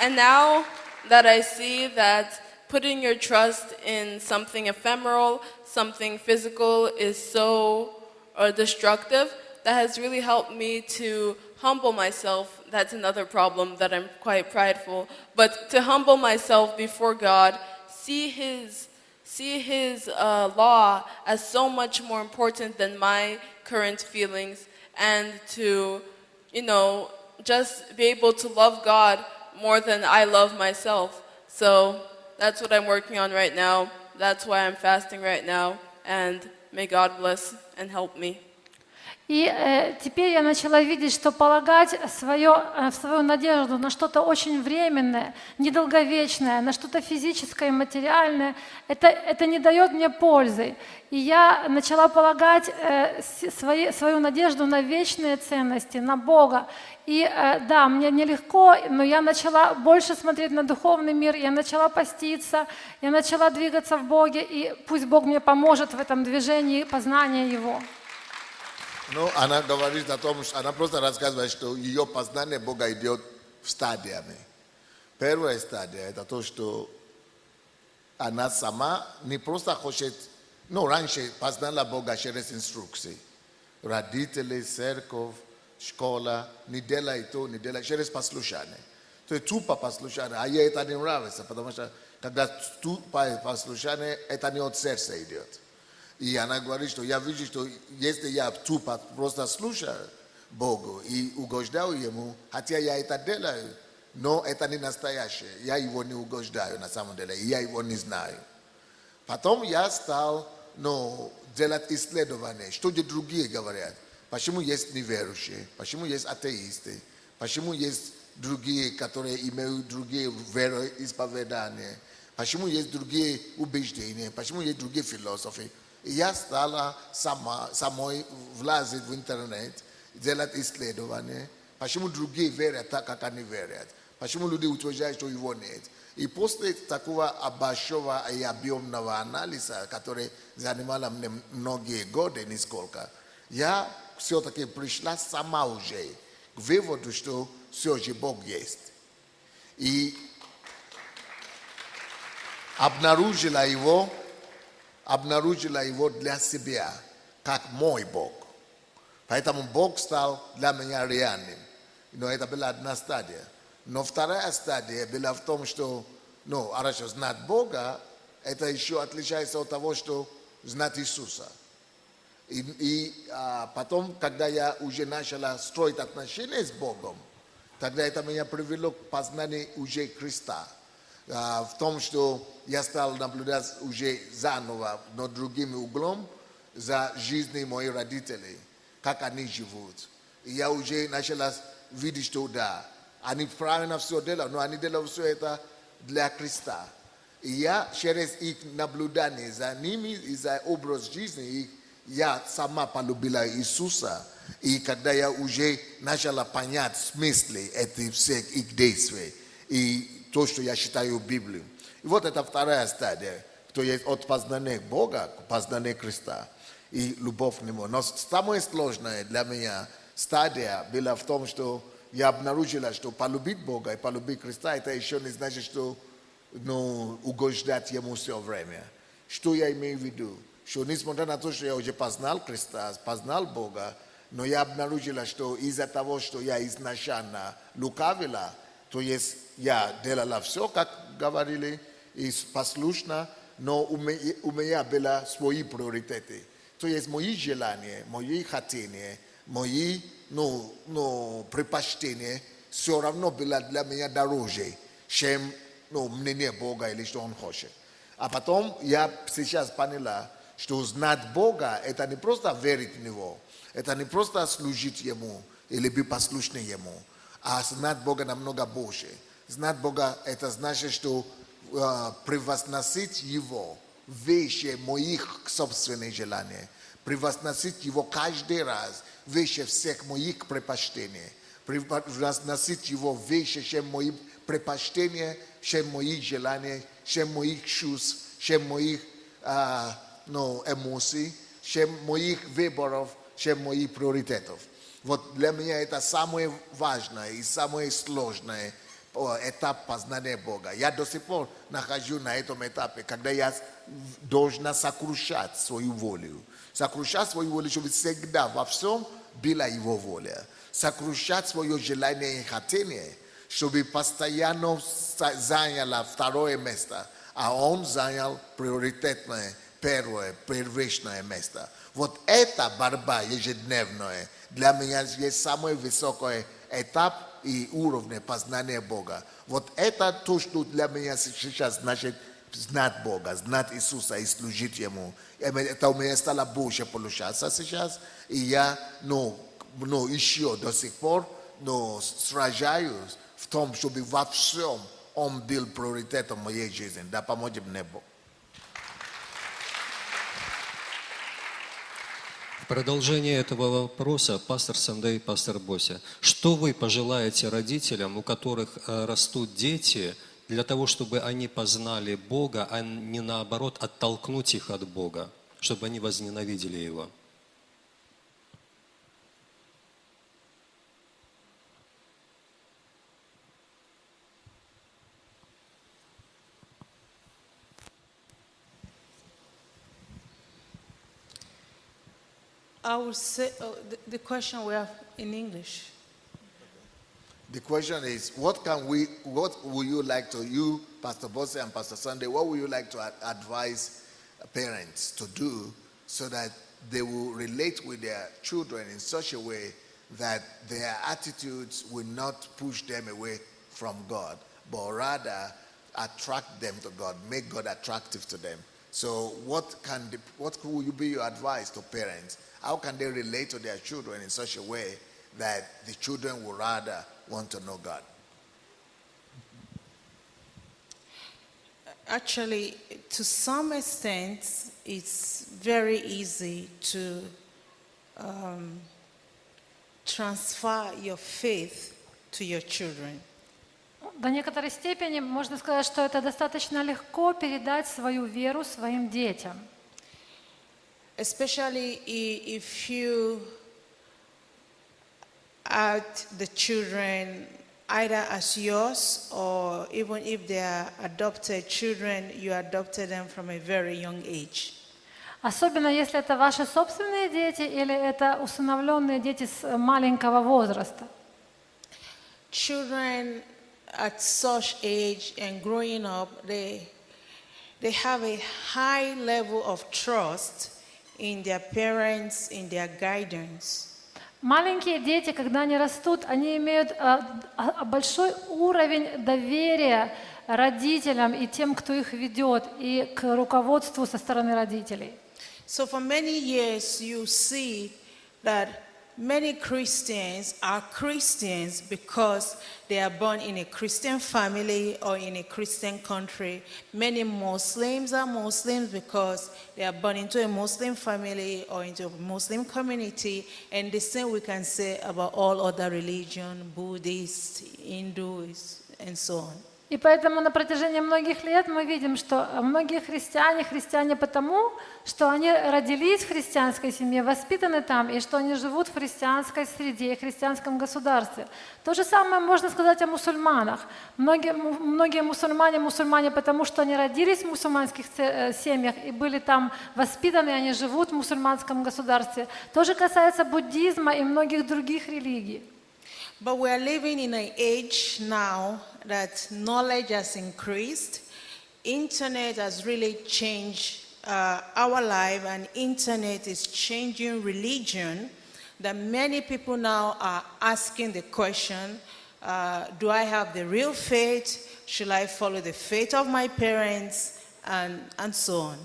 And now that I see that putting your trust in something ephemeral, something physical is so destructive, that has really helped me to humble myself. That's another problem, that I'm quite prideful. But to humble myself before God, see His law as so much more important than my current feelings, and to, just be able to love God more than I love myself. So that's what I'm working on right now. That's why I'm fasting right now. And may God bless and help me. И теперь я начала видеть, что полагать свою надежду на что-то очень временное, недолговечное, на что-то физическое и материальное, это не дает мне пользы. И я начала полагать свою надежду на вечные ценности, на Бога. И да, мне нелегко, но я начала больше смотреть на духовный мир, я начала поститься, я начала двигаться в Боге, и пусть Бог мне поможет в этом движении познания Его. Ну, она говорит о том, что она просто рассказывает, что ее познание Бога идет стадиями. Первая стадия – это то, что она сама не просто хочет, раньше познала Бога через инструкции. родители, церковь, школа, не делай то, не делай, через послушание. То есть тупо послушание, а ей это не нравится, потому что когда тупое послушание, это не от сердца идет. И она говорит, что я вижу, что если я тупо просто слушаю Богу и угождаю Ему, хотя я это делаю, но это не настоящее, я его не угождаю на самом деле, я его не знаю. Потом я стал делать исследования, что другие говорят. Почему есть неверующие, почему есть атеисты, почему есть другие, которые имеют другие вероисповедания, почему есть другие убеждения, почему есть другие философии. И я стала самой влазить в интернет, делать исследования, почему другие верят так, как они верят, почему люди утверждают, что его нет. И после такого большого и объемного анализа, который занимал мне многие годы, нисколько, я все-таки пришла сама уже к выводу, что все же Бог есть. И обнаружила его для себя, как мой Бог. Поэтому Бог стал для меня реальным. Но это была одна стадия. Но вторая стадия была в том, что, хорошо, знать Бога, это еще отличается от того, что знать Иисуса. И потом, когда я уже начала строить отношения с Богом, тогда это меня привело к познанию уже Христа. В том, что я стал наблюдать уже заново, но другим углом, за жизнью моих родителей, как они живут. И я уже начала видеть, что да, они правильно все делают, но они делают все это для Христа. И я через их наблюдение за ними и за образ жизни их, я сама полюбила Иисуса. И когда я уже начала понять смысл этих всех их действий и то, что я считаю Библией. И вот это вторая стадия, то есть от познания Бога к познанию Христа и любовь к Нему. Но самое сложное для меня стадия была в том, что я обнаружила, что полюбить Бога и полюбить Христа, это еще не значит, что угождать Ему все время. Что я имею в виду? Что несмотря на то, что я уже познал Христа, познал Бога, но я обнаружила, что из-за того, что я изначально лукавила, то есть я делала все, как говорили, и послушно, но у меня были свои приоритеты. То есть мои желания, мои хотения, мои предпочтения все равно были для меня дороже, чем мнение Бога или что Он хочет. А потом я сейчас поняла, что знать Бога – это не просто верить в Него, это не просто служить Ему или быть послушным Ему, а знать Бога намного больше. Знать Бога – это значит, что превозносить Его выше моих собственных желаний, превозносить Его каждый раз выше всех моих предпочтений, превозносить Его выше, чем мои предпочтения, чем мои желания, чем моих чувств, чем моих эмоций, чем моих выборов, чем моих приоритетов. Вот для меня это самое важное и самое сложное этап познания Бога. Я до сих пор нахожусь на этом этапе, когда я должна сокрушать свою волю. Сокрушать свою волю, чтобы всегда во всем была Его воля. Сокрушать свое желание и хотение, чтобы постоянно заняло второе место, а Он занял приоритетное, первичное место. Вот эта борьба ежедневная для меня есть самый высокий этап и уровень познания Бога. Вот это то, что для меня сейчас значит знать Бога, знать Иисуса и служить Ему. Это у меня стало больше получаться сейчас. И я еще до сих пор сражаюсь в том, чтобы во всем Он был приоритетом моей жизни. Да поможет мне Бог. В продолжение этого вопроса, пастор Сандей, пастор Бося, что вы пожелаете родителям, у которых растут дети, для того, чтобы они познали Бога, а не наоборот оттолкнуть их от Бога, чтобы они возненавидели Его? I would say the question we have in English. The question is, what would you like to, you, Pastor Bosse and Pastor Sunday, what would you like to advise parents to do so that they will relate with their children in such a way that their attitudes will not push them away from God, but rather attract them to God, make God attractive to them? So what will be your advice to parents? How can they relate to their children in such a way that the children will rather want to know God? Actually, to some extent, it's very easy to transfer your faith to your children. До некоторой степени можно сказать, что это достаточно легко передать свою веру своим детям. Especially if you add the children either as yours or even if they are adopted children, you adopted them from a very young age. Особенно если это ваши собственные дети или это усыновленные дети с маленького возраста. Children at such age and growing up, they have a high level of trust in their parents, in their guidance. Маленькие дети, когда они растут, они имеют большой уровень доверия родителям и тем, кто их ведет, и к руководству со стороны родителей. So for many years, you see that many Christians are Christians because they are born in a Christian family or in a Christian country. Many Muslims are Muslims because they are born into a Muslim family or into a Muslim community. And the same we can say about all other religions, Buddhists, Hindus, and so on. И поэтому на протяжении многих лет мы видим, что многие христиане потому, что они родились в христианской семье, воспитаны там, и что они живут в христианской среде, христианском государстве. То же самое можно сказать о мусульманах. Многие мусульмане потому, что они родились в мусульманских семьях и были там воспитаны, они живут в мусульманском государстве. То же касается буддизма и многих других религий. But we are living in an age now that knowledge has increased. Internet has really changed our life, and internet is changing religion. That many people now are asking the question, do I have the real faith? Should I follow the faith of my parents? And so on.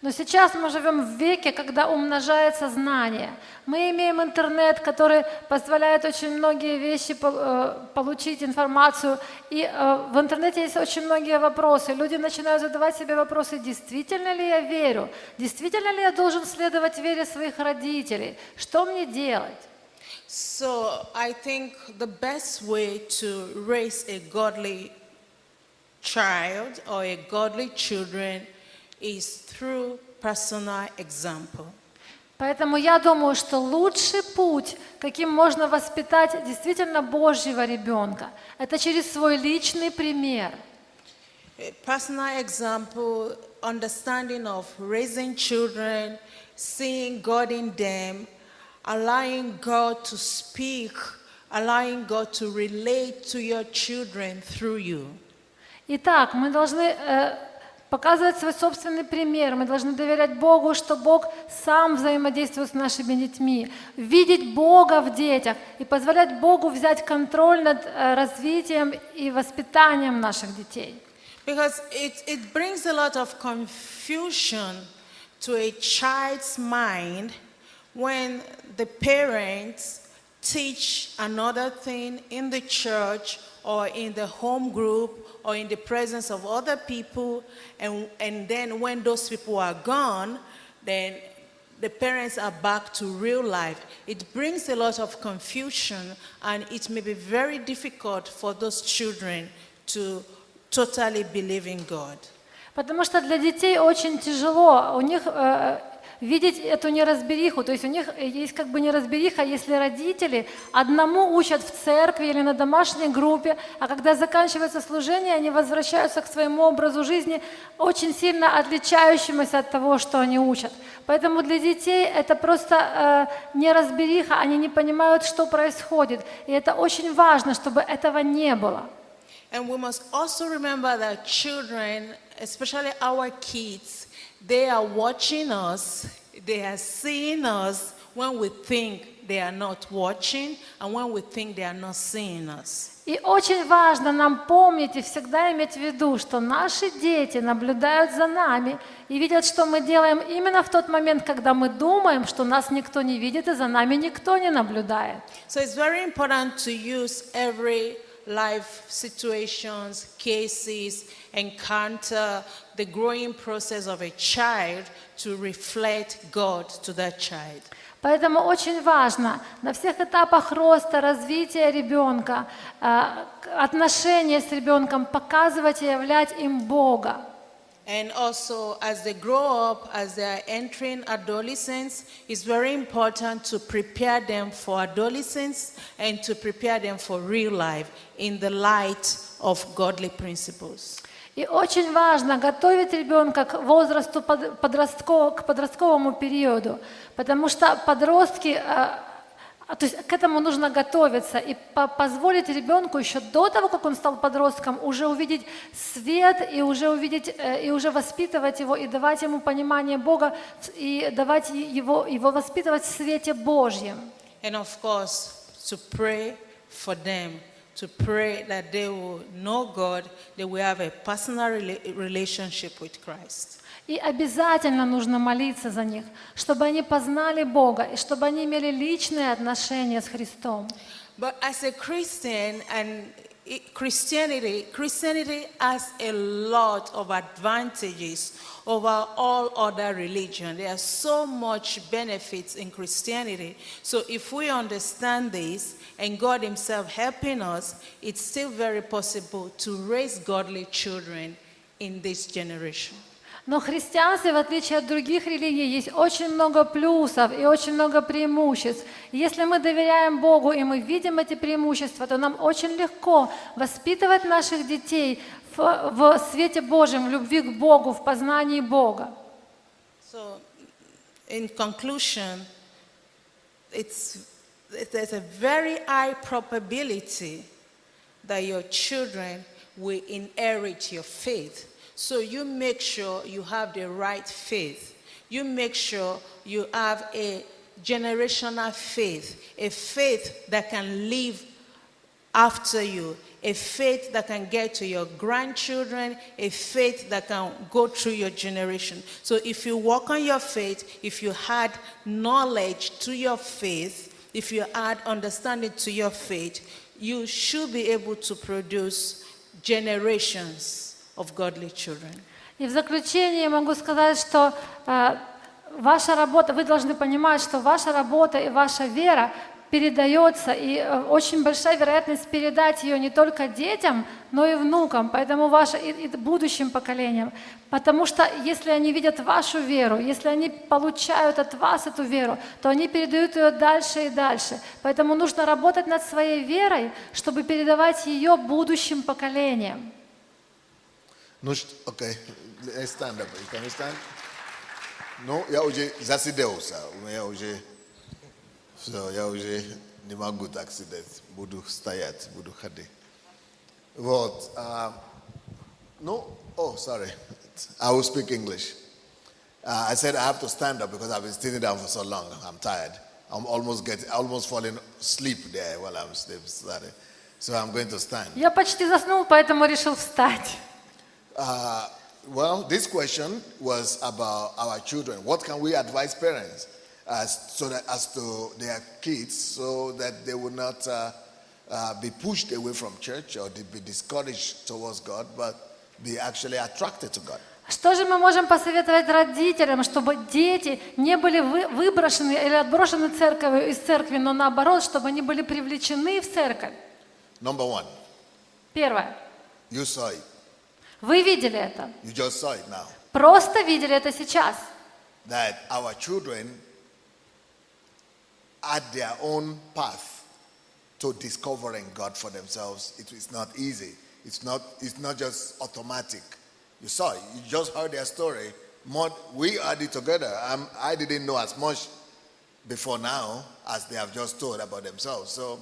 Но сейчас мы живем в веке, когда умножается знание. Мы имеем интернет, который позволяет очень многие вещи получить, информацию. И в интернете есть очень многие вопросы. Люди начинают задавать себе вопросы, действительно ли я верю? Действительно ли я должен следовать вере своих родителей? Что мне делать? So I think the best way to raise a godly child or a godly children is through personal example. Поэтому я думаю, что лучший путь, каким можно воспитать действительно Божьего ребенка, это через свой личный пример. Personal example, understanding of raising children, seeing God in them, allowing God to speak, allowing God to relate to your children through you. Итак, мы должны показывать свой собственный пример. Мы должны доверять Богу, что Бог сам взаимодействует с нашими детьми. Видеть Бога в детях и позволять Богу взять контроль над развитием и воспитанием наших детей. Because it brings a lot of confusion to a child's mind when the parents teach another thing in the church or in the home group or in the presence of other people, and then when those people are gone, then the parents are back to real life. It brings a lot of confusion, and it may be very difficult for those children to totally believe in God. Потому что для детей очень тяжело, у них видеть эту неразбериху, то есть у них есть как бы неразбериха, если родители одному учат в церкви или на домашней группе, а когда заканчивается служение, они возвращаются к своему образу жизни, очень сильно отличающемуся от того, что они учат. Поэтому для детей это просто неразбериха, они не понимают, что происходит. И это очень важно, чтобы этого не было. And we must also remember that children, especially our kids, they are watching us, they are seeing us when we think they are not watching and when we think they are not seeing us. И очень важно нам помнить и всегда иметь в виду, что наши дети наблюдают за нами и видят, что мы делаем именно в тот момент, когда мы думаем, что нас никто не видит и за нами никто не наблюдает. So it's very important to use every life situations, cases, encounter, the growing process of a child to reflect God to that child. Поэтому очень важно на всех этапах роста, развития ребенка, отношения с ребенком показывать и являть им Бога. And also, as they grow up, as they are entering adolescence, it's very important to prepare them for adolescence and to prepare them for real life in the light of godly principles. И очень важно готовить ребенка к возрасту к подростковому периоду, потому что подростки, то есть к этому нужно готовиться и позволить ребенку еще до того, как он стал подростком, уже увидеть свет и уже увидеть и уже воспитывать его и давать ему понимание Бога и давать его воспитывать в свете Божьем. And of course, to pray for them. To pray that they will know God, they will have a personal relationship with Christ. И обязательно нужно молиться за них, чтобы они познали Бога и чтобы они имели личные отношения с Христом. But as a Christian and Christianity has a lot of advantages over all other religions. There are so much benefits in Christianity. So if we understand this and God Himself helping us, it's still very possible to raise godly children in this generation. Но в христианстве, в отличие от других религий, есть очень много плюсов и очень много преимуществ. И если мы доверяем Богу и мы видим эти преимущества, то нам очень легко воспитывать наших детей в свете Божьем, в любви к Богу, в познании Бога. So, in conclusion, there's a very high probability that your children will inherit your faith. So you make sure you have the right faith. You make sure you have a generational faith, a faith that can live after you, a faith that can get to your grandchildren, a faith that can go through your generation. So if you walk on your faith, if you add knowledge to your faith, if you add understanding to your faith, you should be able to produce generations of godly children. И в заключение могу сказать, что ваша работа, вы должны понимать, что ваша работа и ваша вера передается, и очень большая вероятность передать ее не только детям, но и внукам, поэтому и будущим поколениям. Потому что если они видят вашу веру, если они получают от вас эту веру, то они передают ее дальше и дальше. Поэтому нужно работать над своей верой, чтобы передавать ее будущим поколениям. Okay, let's stand up. Can you stand? No, ya uje zasideo sa. Ya uje. So ya uje ni magut accident. Budu stayat, budu khade. What? No. Oh, sorry. I will speak English. I said I have to stand up because I've been sitting down for so long. I'm tired. I'm almost falling asleep there while I'm sleeping. So I'm going to stand. Я почти заснул, поэтому решил встать. Well, this question was about our children. What can we advise parents as to their kids so that they would not be pushed away from church or be discouraged towards God, but be actually attracted to God? Что же мы можем посоветовать родителям, чтобы дети не были выброшены или отброшены из церкви, но наоборот, чтобы они были привлечены в церковь? Number one. Первое. You saw it. Вы видели это. You just saw it now. Просто видели это сейчас. That our children had their own path to discovering God for themselves. It is not easy. It's not just automatic. You saw it. You just heard their story. We had it together. I didn't know as much before now as they have just told about themselves. So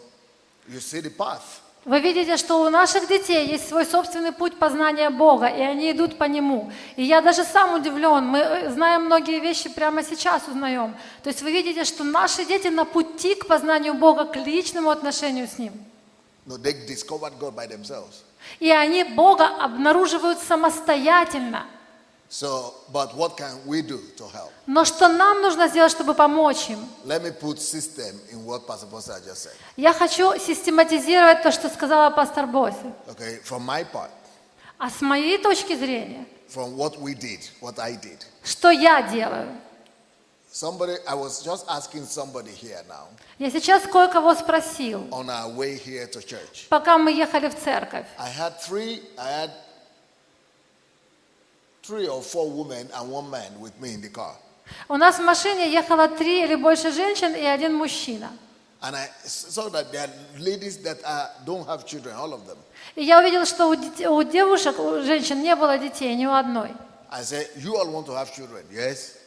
you see the path. Вы видите, что у наших детей есть свой собственный путь познания Бога, и они идут по нему. И я даже сам удивлен, мы знаем многие вещи прямо сейчас узнаем. То есть вы видите, что наши дети на пути к познанию Бога, к личному отношению с Ним. No, they discovered God by themselves. И они Бога обнаруживают самостоятельно. So, but what can we do to help? Но что нам нужно сделать, чтобы помочь им? Let me put system in what Pastor Bosa just said. Я хочу систематизировать то, что сказала пастор Боси. Okay, from my part, А с моей точки зрения, from what we did, what I did. что я делаю? I was just asking somebody here now Я сейчас кое-кого спросил, on our way here to church. пока мы ехали в церковь. I had three or four women and one man with me in the car. У нас в машине ехало 3 или больше женщин и 1 мужчина. And I saw that there are ladies that don't have children, all of them. И я увидела, что у девушек, у женщин не было детей, ни у одной. I said, you all want to have children? Yes?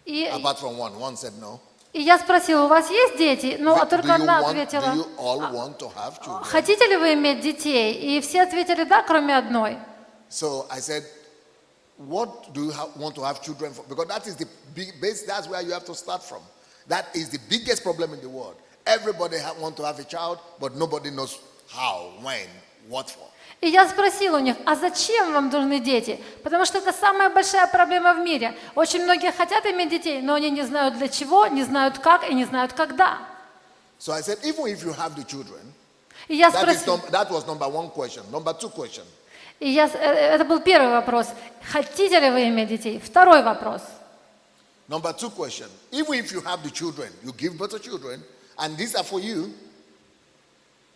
И Apart from one. One said no. я спросила, у вас есть дети? Ну, а Do только одна do ответила, you all want to have children? хотите ли вы иметь детей? И все ответили да, кроме одной. So I said, what do you want to have children for? Because that is the big base, that's where you have to start from. That is the biggest problem in the world. Everybody want to have a child, but nobody knows how, when, what for. И я спросила у них, а зачем вам нужны дети? Потому что это самая большая проблема в мире. Очень многие хотят иметь детей, но они не знают для чего, не знают как и не знают когда. So I said, even if you have the children, И я спросила, that was number one question. Number two question. это был первый вопрос. Хотите ли вы иметь детей? Второй вопрос. Number two question. Even if you have the children, you give birth to children, and these are for you.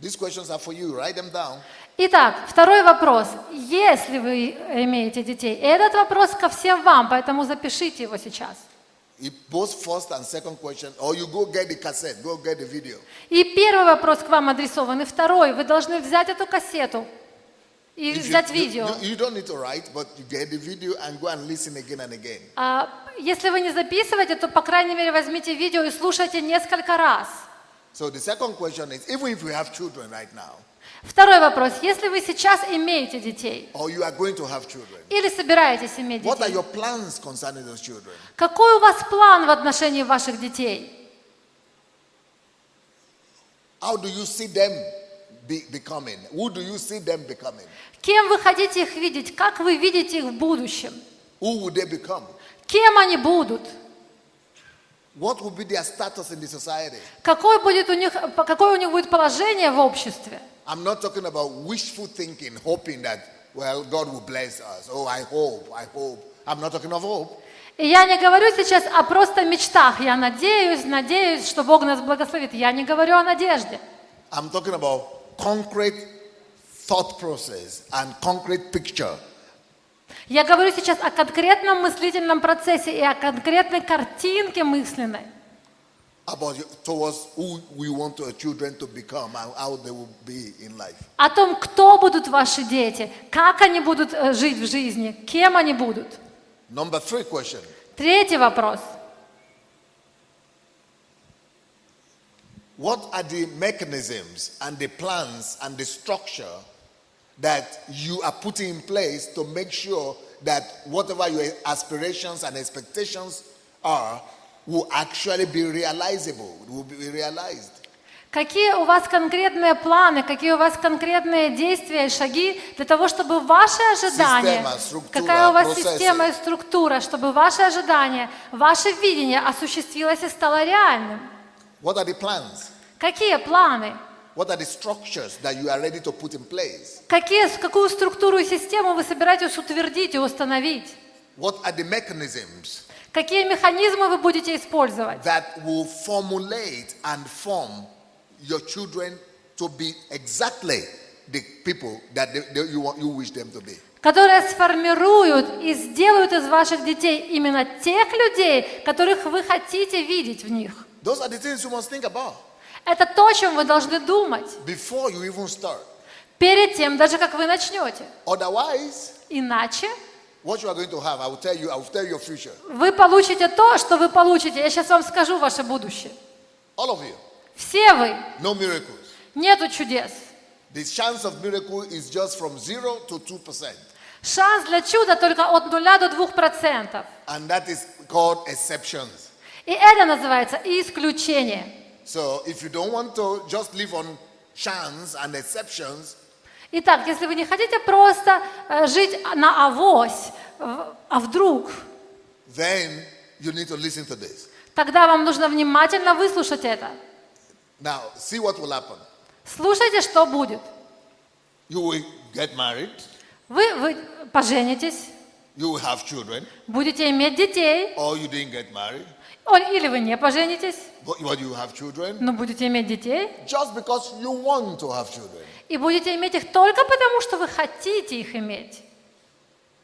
These questions are for you. Write them down. Итак, второй вопрос. Если вы имеете детей, этот вопрос ко всем вам, поэтому запишите его сейчас. Both first and second question, or you go get the cassette, go get the video. И первый вопрос к вам адресован, и второй. Вы должны взять эту кассету и взять видео. You don't need to write, but you get the video and go and listen again and again. Если вы не записываете, то, по крайней мере, возьмите видео и слушайте несколько раз. So the second question is, even if you have children right now, Второй вопрос. Если вы сейчас имеете детей or you are going to have children, или собираетесь иметь what are детей, your plans concerning those children? какой у вас план в отношении ваших детей? How do you see them becoming? Who do you see them becoming? Кем вы хотите их видеть? Как вы видите их в будущем? Who would they become? Кем они будут? What will be their status in the society? Какое у них будет положение в обществе? I'm not talking about wishful thinking, hoping that, well, God will bless us. Oh, I hope. I'm not talking of hope. И я не говорю сейчас о просто мечтах. Я надеюсь, что Бог нас благословит. Я не говорю о надежде. I'm talking about concrete thought process and concrete picture. Я говорю сейчас о конкретном мыслительном процессе и о конкретной картинке мысленной. Towards who we want our children to become and how they will be in life. О том, кто будут ваши дети, как они будут жить в жизни, кем они будут. Number 3 question. Третий вопрос. What are the mechanisms and the plans and the structure that you are putting in place to make sure that whatever your aspirations and expectations are will actually be realizable, will be realized? Какие у вас конкретные планы, какие у вас конкретные действия и шаги для того, чтобы ваши ожидания, какая у вас система и структура, чтобы ваши ожидания, ваше видение осуществилось и стало реальным? What are the plans? Какие планы? What are the structures that you are ready to put in place? Какую структуру и систему вы собираетесь утвердить и установить? What are the mechanisms Какие механизмы вы будете использовать? that will formulate and form your children to be exactly the people that you wish them to be? которые сформируют и сделают из ваших детей именно тех людей, которых вы хотите видеть в них. Those are the things you must think about Это то, о чем вы должны думать before you even start. перед тем, даже как вы начнете. Otherwise, Иначе what you are going to have, I will tell you your future. вы получите то, что вы получите. Я сейчас вам скажу ваше будущее. All of you. Все вы. No miracles. Нету чудес. The chance of miracle is just from 0 to 2%. Шанс для чуда только от 0 до 2%. And that is called exceptions. И это называется исключение. So if you don't want to just live on chance and exceptions, Итак, если вы не хотите просто жить на авось, а вдруг, then you need to listen to this. тогда вам нужно внимательно выслушать это. Now, see what will happen. Слушайте, что будет. You will get married, Вы поженитесь, you will have children, будете иметь детей, or you didn't get married, или вы не поженитесь, but you have children, но будете иметь детей, just because you want to have children. и будете иметь их только потому, что вы хотите их иметь.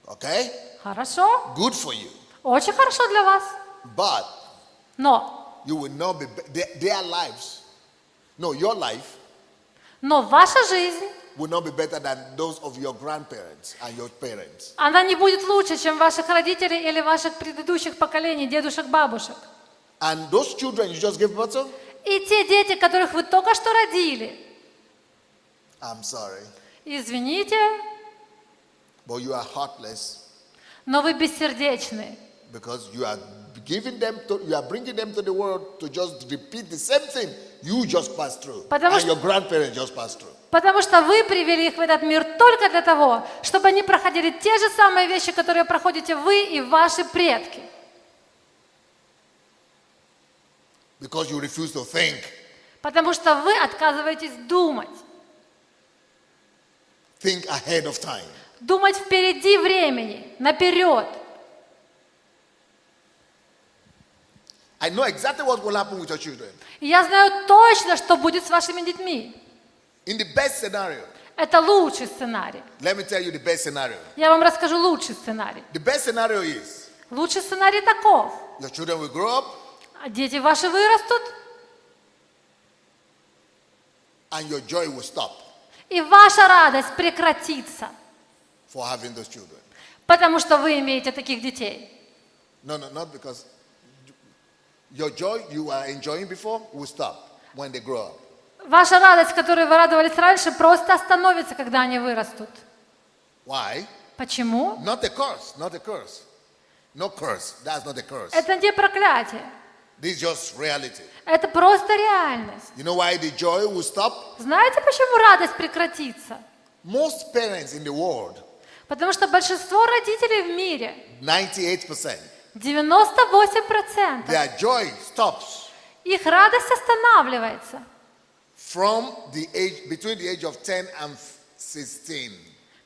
Okay? Хорошо? Good for you. Очень хорошо для вас. But Но you will not be, their lives, no, your life ваша жизнь, will not be better than those of your grandparents and your parents. она не будет лучше, чем ваших родителей или ваших предыдущих поколений, дедушек, бабушек. And those children you just gave birth to, И те дети, которых вы только что родили, I'm sorry, извините, but you are heartless но вы бессердечны, because you are bringing them to the world to just repeat the same thing you just passed through Потому and что- your grandparents just passed through. потому что вы привели их в этот мир только для того, чтобы они проходили те же самые вещи, которые проходите вы и ваши предки. Because you refuse to think. Потому что вы отказываетесь думать. Think ahead of time. Думать впереди времени, наперед. I know exactly what will happen with your children. И я знаю точно, что будет с вашими детьми. In the best scenario, Это лучший сценарий. let me tell you the best scenario. Я вам расскажу лучший сценарий. The best scenario is Лучший сценарий таков. your children will grow up А дети ваши вырастут, and your joy will stop и ваша радость прекратится, for having those children. потому что вы имеете таких детей. No, not because your joy you are enjoying before will stop when they grow up. Ваша радость, которой вы радовались раньше, просто остановится, когда они вырастут. Why? Почему? Not a curse, not a curse. No curse. That's not a curse. Это не проклятие. This is just reality. Это просто реальность. You know why the joy will stop? Знаете, почему радость прекратится? Most parents in the world, Потому что большинство родителей в мире, 98%, 98%, their joy stops их радость останавливается from between the age of 10 and 16.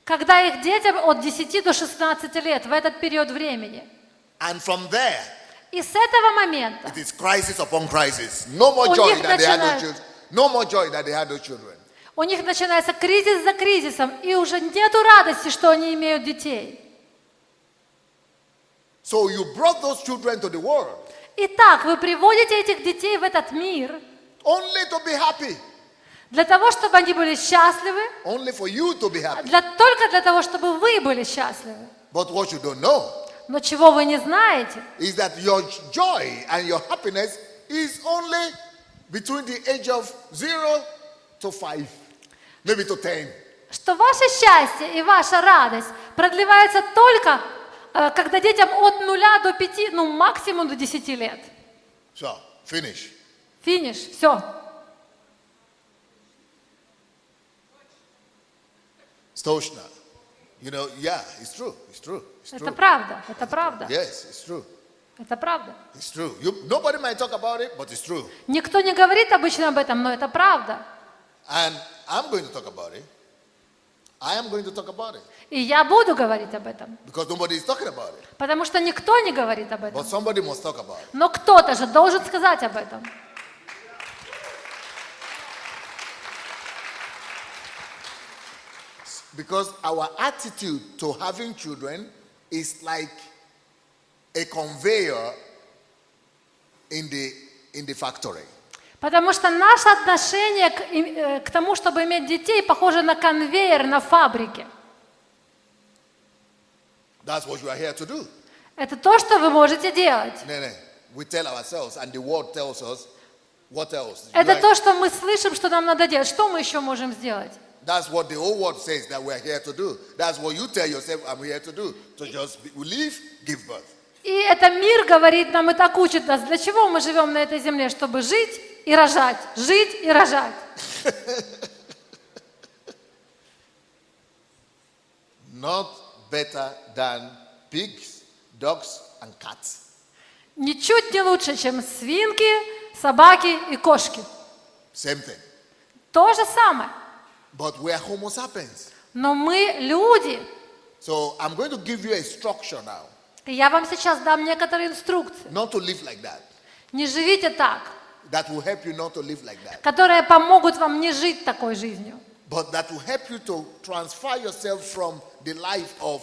когда их детям от 10 до 16 лет, в этот период времени. And from there, И с этого момента it is crisis upon crisis. No more У joy них that they had those начинает- children. No more joy that they had those children. у них начинается кризис за кризисом, и уже нету радости, что они имеют детей. So you brought those children to the world Итак, вы приводите этих детей в этот мир only to be happy. для того, чтобы они были счастливы, Only for you to be happy. только для того, чтобы вы были счастливы. But what you don't know Но чего вы не знаете, is that your joy and your happiness is only between the age of 0 to 5, maybe to 10. что ваше счастье и ваша радость продлевается только, когда детям от 0 до 5, ну максимум до 10 лет. So, finish. Финиш, все. Stoshna. You know, yeah, it's true. It's true. It's Это true. правда, это правда, Yes, it's true. это правда. It's true. Nobody might talk about it, but it's true. Никто не говорит обычно об этом, но это правда. And I'm going to talk about it. I am going to talk about it. И я буду говорить об этом, Because nobody is talking about it. потому что никто не говорит об этом. But somebody must talk about it. Но кто-то же должен сказать об этом. because our attitude to having children is like a conveyor in the factory. Потому что наше отношение к тому, чтобы иметь детей, похоже на конвейер на фабрике. That's what you are here to do. Это то, что вы можете делать. No. We tell ourselves, and the world tells us what else. Это то, что мы слышим, что нам надо делать. Что мы еще можем сделать? That's what the whole world says that we are here to do. That's what you tell yourself, I'm here to do. So just live, give birth. И это мир говорит нам и так учит нас, для чего мы живем на этой земле, чтобы жить и рожать, жить и рожать. Not better than pigs, dogs, and cats. Ничуть не лучше, чем свинки, собаки и кошки. Same thing. То же самое. But we are Homo sapiens. Но мы люди. So I'm going to give you a structure now. И я вам сейчас дам некоторые инструкции. Not to live like that. Не живите так, That will help you not to live like that. которые помогут вам не жить такой жизнью. But that will help you to transfer yourself from the life of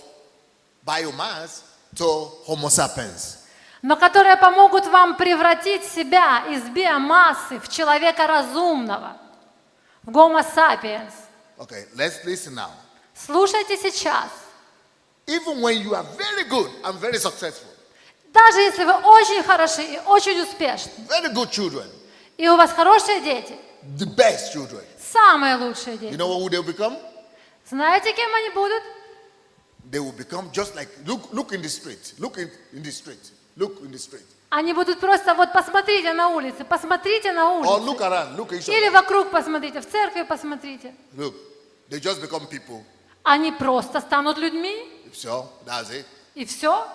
biomass to Homo sapiens. Но которые помогут вам превратить себя из биомассы в человека разумного, в Homo sapiens. Okay, let's listen now. Слушайте сейчас. Even when you are very good and very successful, Даже если вы очень хороши и очень успешны, very good children, и у вас хорошие дети, the best children, самые лучшие you дети, know what they'll become? знаете, кем они будут? They will become just like, look in the street, look in the street, look in the street. Они будут просто, вот посмотрите на улице, посмотрите на Or улице. look around, look at each Или other. вокруг посмотрите, в церкви посмотрите. Look, they just become people. Они просто станут людьми, So, that's it. и все.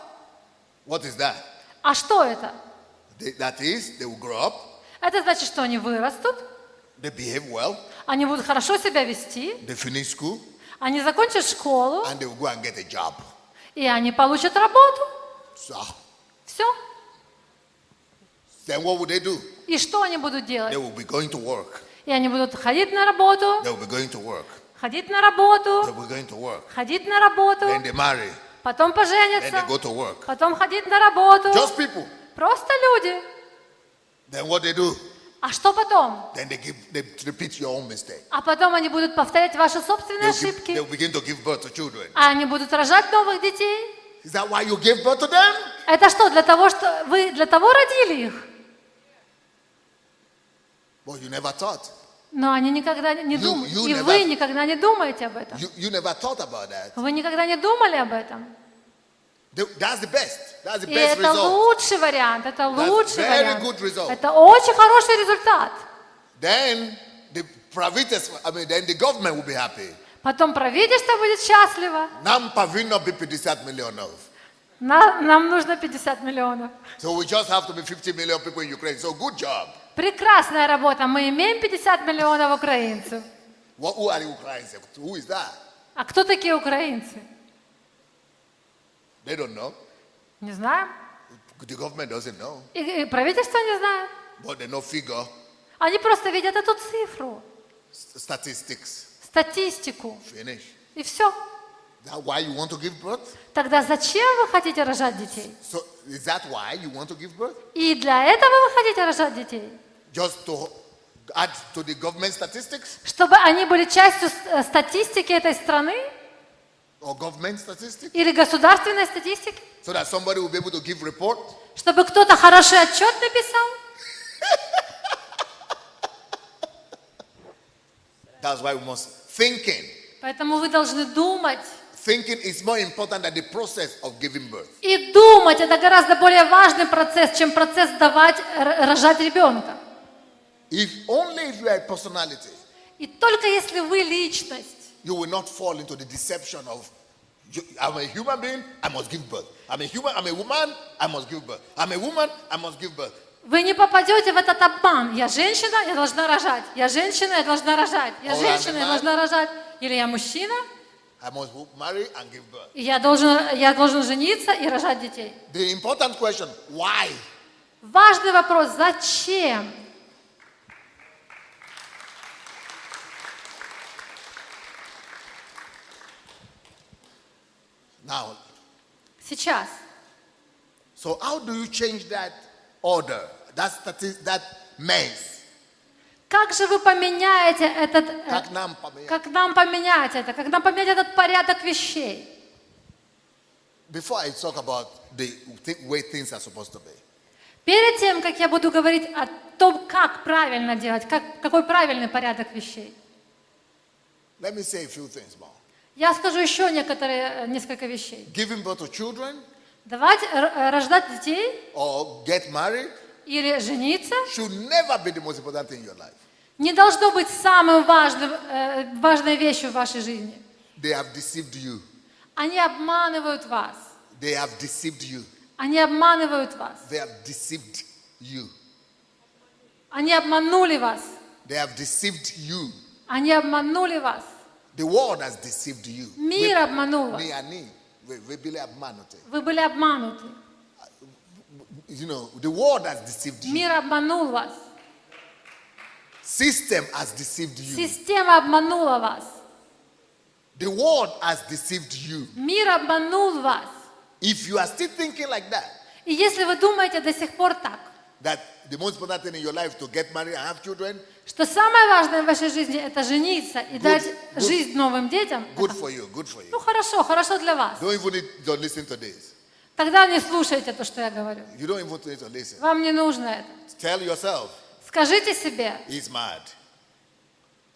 What is that? А что это? That is, they will grow up, Это значит, что они вырастут, they behave well, они будут хорошо себя вести, they finish school, они закончат школу, and they will go and get a job. и они получат работу. So, Все. then what would they do? И что они будут делать? They will be going to work. И они будут ходить на работу, They will be going to work. ходить на работу, They will be going to work. ходить на работу, Then they marry. потом Then поженятся, they go to work. потом ходить на работу. Just people. Просто люди. Then what they do? А что потом? Then they repeat your own mistake. А потом они будут повторять ваши собственные They'll ошибки. begin to give birth to children. А они будут рожать новых детей. Is that why you gave birth to them? Это что, для того, что вы для того родили их? But you never thought. Но они никогда не думают. you И never- вы никогда не думаете об этом. You never thought about that. Вы никогда не думали об этом. That's the best. That's the И best это result. лучший вариант. Это лучший very вариант. good result. Это очень хороший результат. Then then the government will be happy. Потом правительство будет счастливо. Нам повинно быть 50 миллионов. Нам нужно 50 миллионов. So we just have to be 50 million people in Ukraine. So good job. Прекрасная работа. Мы имеем 50 миллионов украинцев. Who are the Ukrainians? Who is that? А кто такие украинцы? They don't know. Не знаем. The government doesn't know. И правительство не знает. But they know figure, Они просто видят эту цифру, statistics, статистику. finish. И все. That why you want to give birth? Тогда зачем вы хотите рожать детей? So is that why you want to give birth? И для этого вы хотите рожать детей? Just to add to the government statistics Чтобы они были частью статистики этой страны? or government statistics? Или государственной статистики? So that somebody will be able to give report? Чтобы кто-то хороший отчет написал? That's why we must thinking. Поэтому вы должны думать. Thinking is more important than the process of giving birth. И думать – это гораздо более важный процесс, чем процесс рожать ребенка. Only if you are a personality, И только если вы личность, you will not fall into the deception of I'm a human being, I must give birth. I'm a woman, I must give birth. I'm a woman, I must give birth. вы не попадете в этот обман. Я женщина, я должна рожать. Я женщина, я должна рожать. Я женщина, я должна рожать. Или я мужчина, I must marry and give birth. и я должен жениться и рожать детей. The important question, why? Важный вопрос – зачем? Now, Сейчас. so how do you change that order? That mess. Как же вы поменяете этот... Как нам поменять? Как нам поменять это? Как нам поменять этот порядок вещей? Before I talk about the way things are supposed to be, Перед тем, как я буду говорить о том, как правильно делать, какой правильный порядок вещей, let me say a few things more. я скажу еще несколько вещей. Giving birth to children Давать рождать детей or get married или жениться should never be the most important thing in your life. не должно быть самым важной вещью в вашей жизни. They have deceived you. Они обманывают вас. They have deceived you. Они обманывают вас. They have deceived you. Они обманули вас. They have deceived you. Они обманули вас. The world has deceived you. Мир обманул вас. We believe обмануты. Вы были обмануты. You know, the world has deceived you. Мир обманул вас. System has deceived you. Система обманула вас. The world has deceived you. Мир обманул вас. If you are still thinking like that, И если вы думаете до сих пор так, that the most important thing in your life is to get married and have children, что самое важное в вашей жизни это жениться и дать жизнь новым детям, good for you, good for ну you. хорошо для вас. Don't even need to listen to this. Тогда не слушайте то, что я говорю. You don't even need to listen. Вам не нужно это. Tell yourself, Скажите себе, he's mad.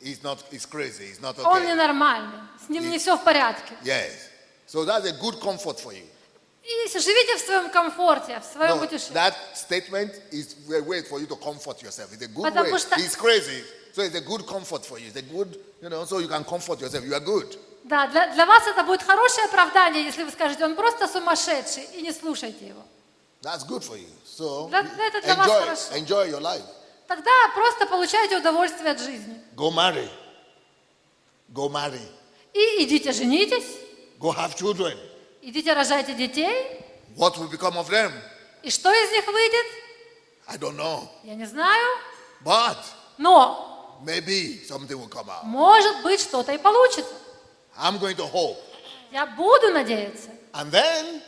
He's crazy. He's not он okay. ненормальный, с ним не все в порядке. Yes. So that's a good comfort for you. И живите в своем комфорте, в своем No, путешествии. that statement is a way for you to comfort yourself. It's a good Потому way. что- He's crazy. So it's a good comfort for you. It's a good, so you can comfort yourself. You are good. Да, для вас это будет хорошее оправдание, если вы скажете, он просто сумасшедший, и не слушайте его. That's good for you. So Это для вас хорошо. enjoy your life. Тогда просто получайте удовольствие от жизни. Go marry. Go marry. И идите женитесь, Go have children. идите рожайте детей. What will become of them? И что из них выйдет? I don't know. Я не знаю. But Но, maybe something will come out. может быть, что-то и получится. I'm going to hope. Я буду надеяться. And then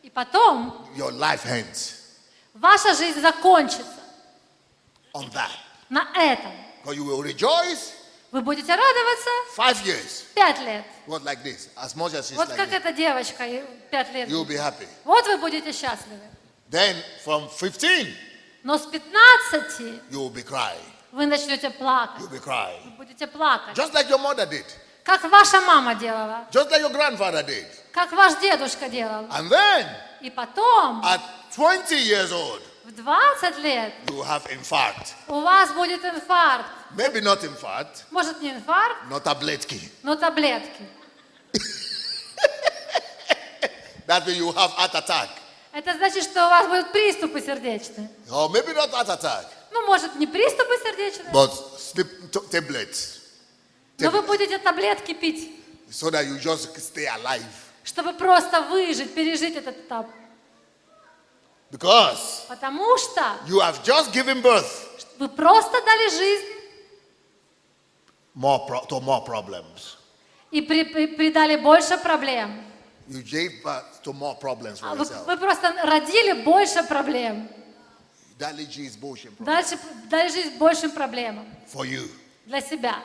И потом your life ends ваша жизнь закончится on that. на этом. Because you will rejoice Вы будете радоваться 5 years. 5 лет. What like this? As much as she's Вот like как this. эта девочка 5 лет. You'll be happy. Вот вы будете счастливы. Then from 15, Но с 15 you will be crying. вы начнете плакать. You'll be crying. Вы будете плакать. Just like your mother did. Как ваша мама делала. Just like your grandfather did. Как ваш дедушка делал. And then И потом, at 20 years old, в 20 лет, you will have infarct. у вас будет инфаркт. Maybe not infarct, Может, не инфаркт, not таблетки. но таблетки. That way you have heart attack. Это значит, что у вас будут приступы сердечные. Or maybe not heart attack, Ну, может, не приступы сердечные, but tablets. но вы будете таблетки пить, So that you just stay alive. чтобы просто выжить, пережить этот этап. Because Потому что you have just given birth вы просто дали жизнь to more problems. и придали больше проблем. You gave birth to more problems for yourself. Вы просто родили больше проблем. Dali is bullshit Дальше дали жизнь большим проблемам for you. для себя.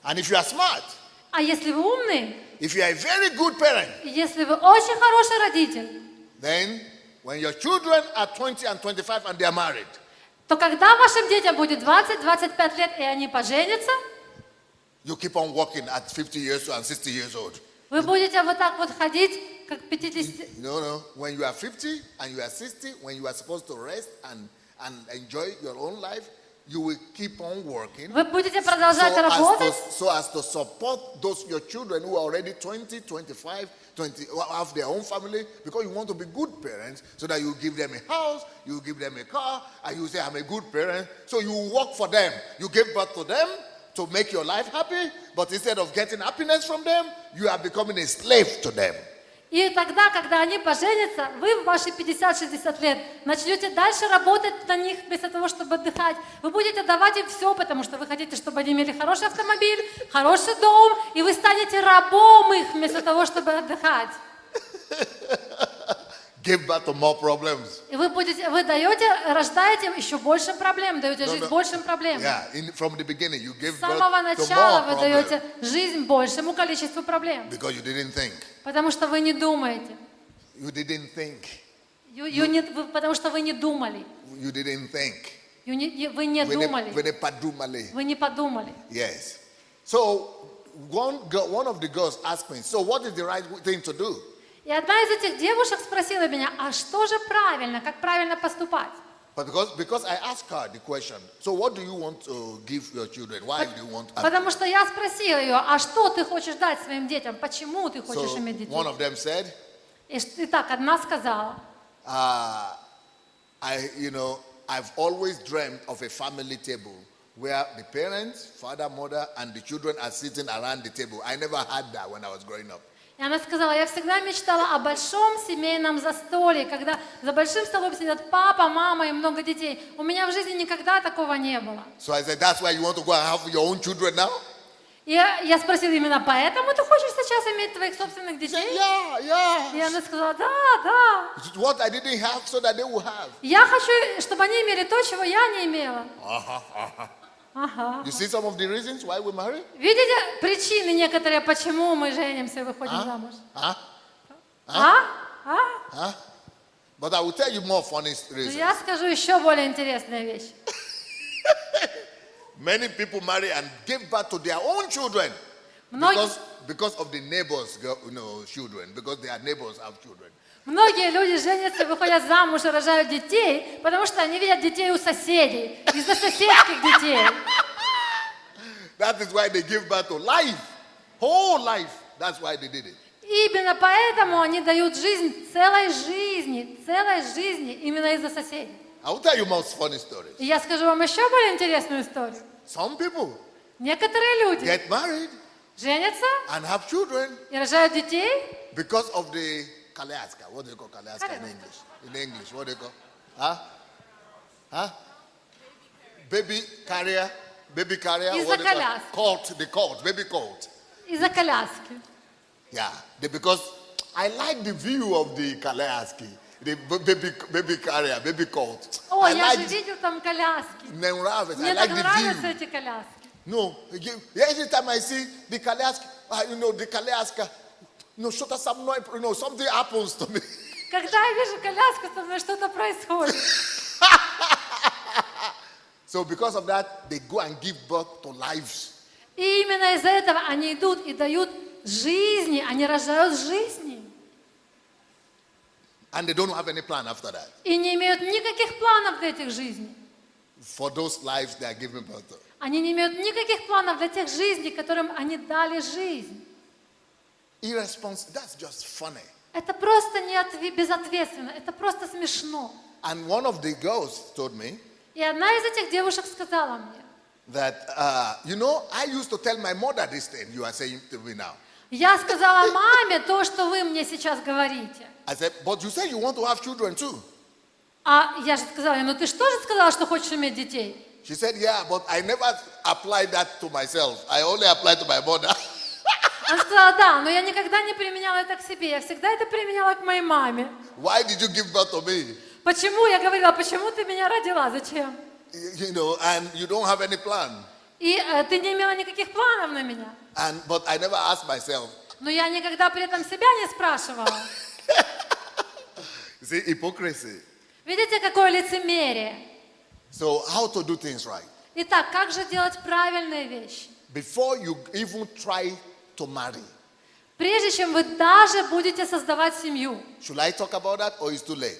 And if you are smart, А если вы умный, if you are a very good parent, и если вы очень хороший родитель, then when your children are 20 and 25 and they are married, то когда вашим детям будет 20-25 лет, и они поженятся, you keep on working at 50 years old and 60 years old. вы будете вот так вот ходить, как 50... No. When you are 50 and you are 60, when you are supposed to rest and enjoy your own life, you will keep on working Вы будете продолжать работать, so as to support your children who are already 20, 25, 20, who have their own family, because you want to be good parents, so that you give them a house, you give them a car, and you say, I'm a good parent. So you work for them. You give birth to them to make your life happy, but instead of getting happiness from them, you are becoming a slave to them. и тогда, когда они поженятся, вы в ваши 50-60 лет начнете дальше работать на них вместо того, чтобы отдыхать. Вы будете давать им все, потому что вы хотите, чтобы они имели хороший автомобиль, хороший дом, и вы станете рабом их вместо того, чтобы отдыхать. Give birth to more problems. И вы рождаете еще больше проблем, даете жизнь большим проблемам. Yeah, from the beginning, you give С birth самого to начала more вы problems даете жизнь большему количеству проблем. because you didn't think. Потому что вы не думаете. You didn't think. Потому что вы не думали. You didn't think. Вы не думали. Вы не подумали. Yes. So one of the girls asked me, so what is the right thing to do? И одна из этих девушек спросила меня, а что же правильно, как правильно поступать? But because I asked her the question, so what do you want to give your children? Why do you want? Потому что я спросила ее, а что ты хочешь дать своим детям? Почему ты хочешь So иметь детей? one of them said, И так, одна сказала, I've always dreamt of a family table where the parents, father, mother, and the children are sitting around the table. I never had that when I was growing up. и она сказала, я всегда мечтала о большом семейном застолье, когда за большим столом сидят папа, мама и много детей. У меня в жизни никогда такого не было. So I said, that's why you want to go and have your own children now? И я спросила, именно поэтому ты хочешь сейчас иметь твоих собственных She said, детей? yeah. И она сказала, да. What I didn't have so that they will have. Я хочу, чтобы они имели то, чего я не имела. Ага. You see some of the reasons why we marry? Видите причины некоторые, почему мы женимся и выходим замуж? But I will tell you more funny Но reasons. я скажу еще более интересные вещи. Many people marry and give birth to their own children because of the neighbors' children, because their neighbors have children. Многие люди женятся, выходят замуж и рожают детей, потому что они видят детей у соседей, из-за соседских детей. That is why they give birth to life, whole life. That's why they did it. И именно поэтому они дают жизнь целой жизни именно из-за соседей. I will tell you more funny stories. И я скажу вам еще более интересную историю. Some people Некоторые люди get married женятся and have children и рожают детей because of the kaleaska. What do you call kaleaska in English? In English, what do you call? Baby carrier. Из-за What do you call? коляски. The colt, baby colt. из-за коляски. Yeah, because I like the view of the kaleaski, the baby carrier, baby colt. О, I я же like видел там коляски. the nравится. I Мне like так the нравятся view. эти коляски. No, every time I see the kaleaski, the kaleaska, что-то со мной, something happens to me. Когда я вижу коляску, со мной что-то происходит. So because of that, they go and give birth to lives. И именно из-за этого они идут и дают жизни, они рожают жизни. And they don't have any plan after that. И не имеют никаких планов для этих жизней. For those lives they are giving birth to. Они не имеют никаких планов для тех жизней, которым они дали жизнь. Irresponsible. That's just funny. Это просто безответственно, это просто смешно. And one of the girls told me И одна из этих девушек сказала мне, that, I used to tell my mother this thing you are saying to me now. я сказала маме то, что вы мне сейчас говорите. I said, but you say you want to have children too. А я же сказала, ну ты что же сказала, что хочешь иметь детей? She said, yeah, but I never applied that to myself. I only applied to my mother. Она сказала, да, но я никогда не применяла это к себе, я всегда это применяла к моей маме. Why did you give birth to me? Почему? Я говорила, почему ты меня родила, зачем? And you don't have any plan. И ты не имела никаких планов на меня. But I never asked myself. Но я никогда при этом себя не спрашивала. See, hypocrisy. Видите, какое лицемерие? So how to do things right? Итак, как же делать правильные вещи? Before you even try to marry. Прежде чем вы даже будете создавать семью. Should I talk about that or it's too late?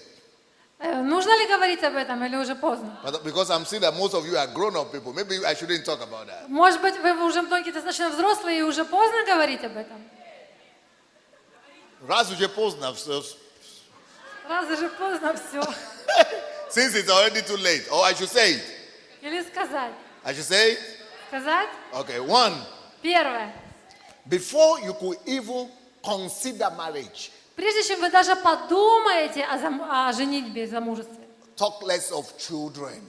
Нужно ли говорить об этом или уже поздно? Because I'm seeing that most of you are grown-up people. Maybe I shouldn't talk about that. Может быть, вы уже многие достаточно взрослые и уже поздно говорить об этом? Раз уже поздно. Раз уже поздно все. Since it's already too late. Or I should say it. Или сказать. I should say it? Сказать? Okay, one. Первое. Before you could even consider marriage, Прежде чем вы даже подумаете о женитьбе и замужестве, talk less of children.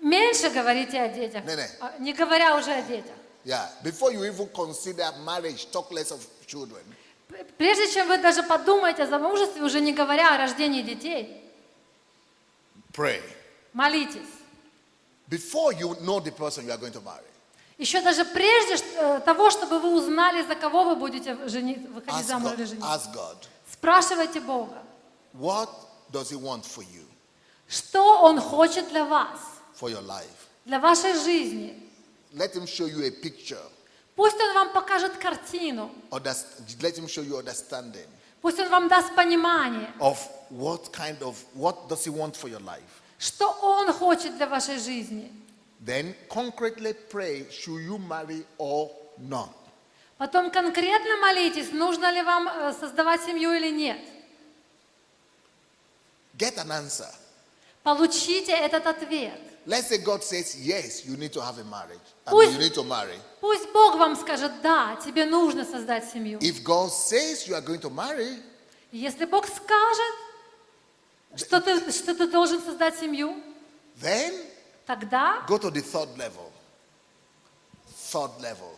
меньше говорите о детях, не говоря уже о детях. Yeah, before you even consider marriage, talk less of children. Прежде чем вы даже подумаете о замужестве, уже не говоря о рождении детей, pray. молитесь. Before you know the person you are going to marry, Еще даже прежде того, чтобы вы узнали, за кого вы будете выходить замуж или жениться. ask God, Спрашивайте Бога, what does He want for you, что Он хочет для вас, for your life? для вашей жизни. Let Him show you a picture. Пусть Он вам покажет картину, Let Him show you understanding пусть Он вам даст понимание, of what does He want for your life. что Он хочет для вашей жизни. Then concretely pray, should you marry or not? Потом конкретно молитесь, нужно ли вам создавать семью или нет. Get an answer. Получите этот ответ. Let's say God says, yes, you need to have a marriage. Пусть- You need to marry. Пусть Бог вам скажет, да, тебе нужно создать семью. If God says you are going to marry, И если Бог скажет, что ты должен создать семью, then тогда go to the third level. Third level.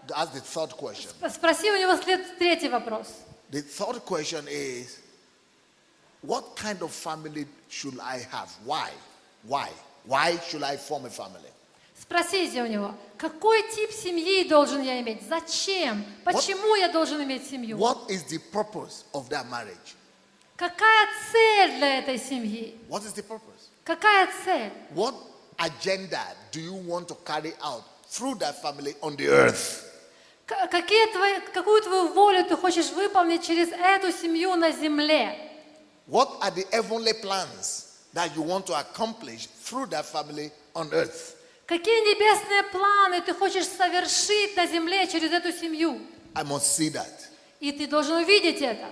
That's the third question. спроси у него третий вопрос. The third question is, what kind of family should I have? Why? Why? Why should I form a family? Спросите у него, какой тип семьи должен я иметь? Зачем? Почему я должен иметь семью? What is the purpose of that marriage? Какая цель для этой семьи? What is the purpose? Какая цель? What agenda do you want to carry out through that family on the earth? Какую твою волю ты хочешь выполнить через эту семью на земле? What are the heavenly plans that you want to accomplish through that family on earth? Какие небесные планы ты хочешь совершить на земле через эту семью? I must see that. И ты должен увидеть это.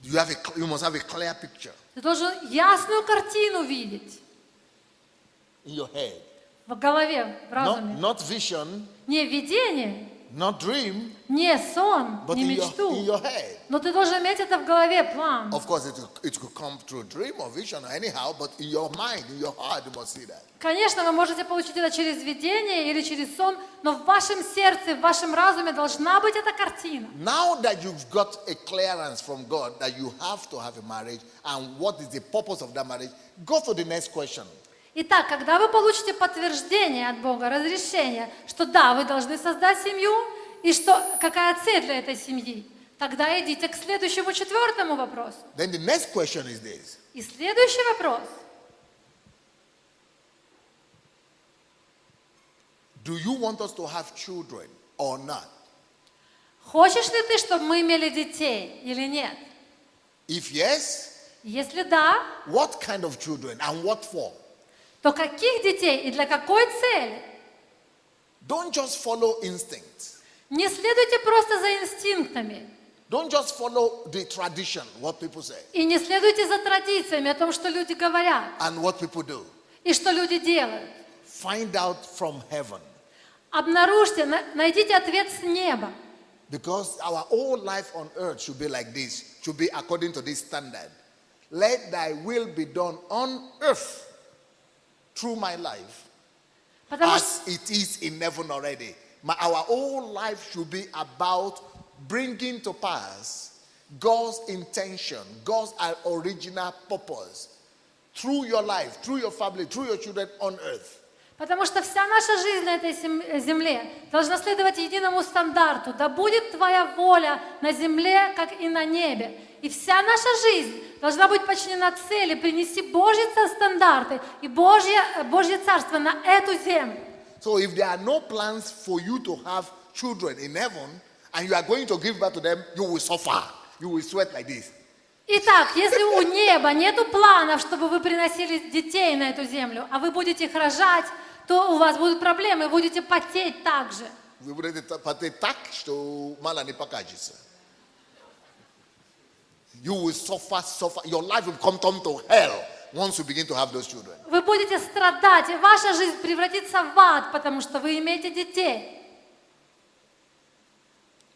You must have a clear picture Ты должен ясную картину видеть in your head. в голове, в разуме. Not vision, Не видение, not dream, не сон, but не in мечту. your head. Но ты должен иметь это в голове, план. Of course, it could come through dream or vision or anyhow, but in your mind, in your heart, you must see that. Конечно, вы можете получить это через видение или через сон, но в вашем сердце, в вашем разуме должна быть эта картина. Now that you've got a clearance from God that you have to have a marriage and what is the purpose of that marriage, go to the next question. Итак, когда вы получите подтверждение от Бога, разрешение, что да, вы должны создать семью, и что какая цель для этой семьи, тогда идите к следующему, четвертому вопросу. Then the next question is this. И следующий вопрос. Do you want us to have children or not? Хочешь ли ты, чтобы мы имели детей или нет? If yes, Если да, what kind of children and what for? то каких детей и для какой цели? Don't just follow instincts. Не следуйте просто за инстинктами. Don't just follow the tradition, what people say, И не следуйте за традициями о том, что люди говорят and what people do. и что люди делают. Find out from heaven. Обнаружьте, найдите ответ с неба. Because our whole life on earth should be like this, should be according to this standard. Let thy will be done on earth through my life Потому as it is in heaven already. Our whole life should be about bringing to pass God's intention, God's original purpose through your life, through your family, through your children on earth. Потому что вся наша жизнь на этой земле должна следовать единому стандарту. Да будет твоя воля на земле, как и на небе. И вся наша жизнь должна быть подчинена цели принести Божьи стандарты и Божье царство на эту землю. So if there are no plans for you to have children in heaven and you are going to give birth to them, you will suffer. You will sweat like this. Итак, если у неба нету планов, чтобы вы приносили детей на эту землю, а вы будете их рожать, то у вас будут проблемы, вы будете потеть так же. Ви будете платити так, що мало не покажеться. You will suffer. Your life will come to hell once you begin to have those children. Вы будете страдать, и ваша жизнь превратится в ад, потому что вы имеете детей.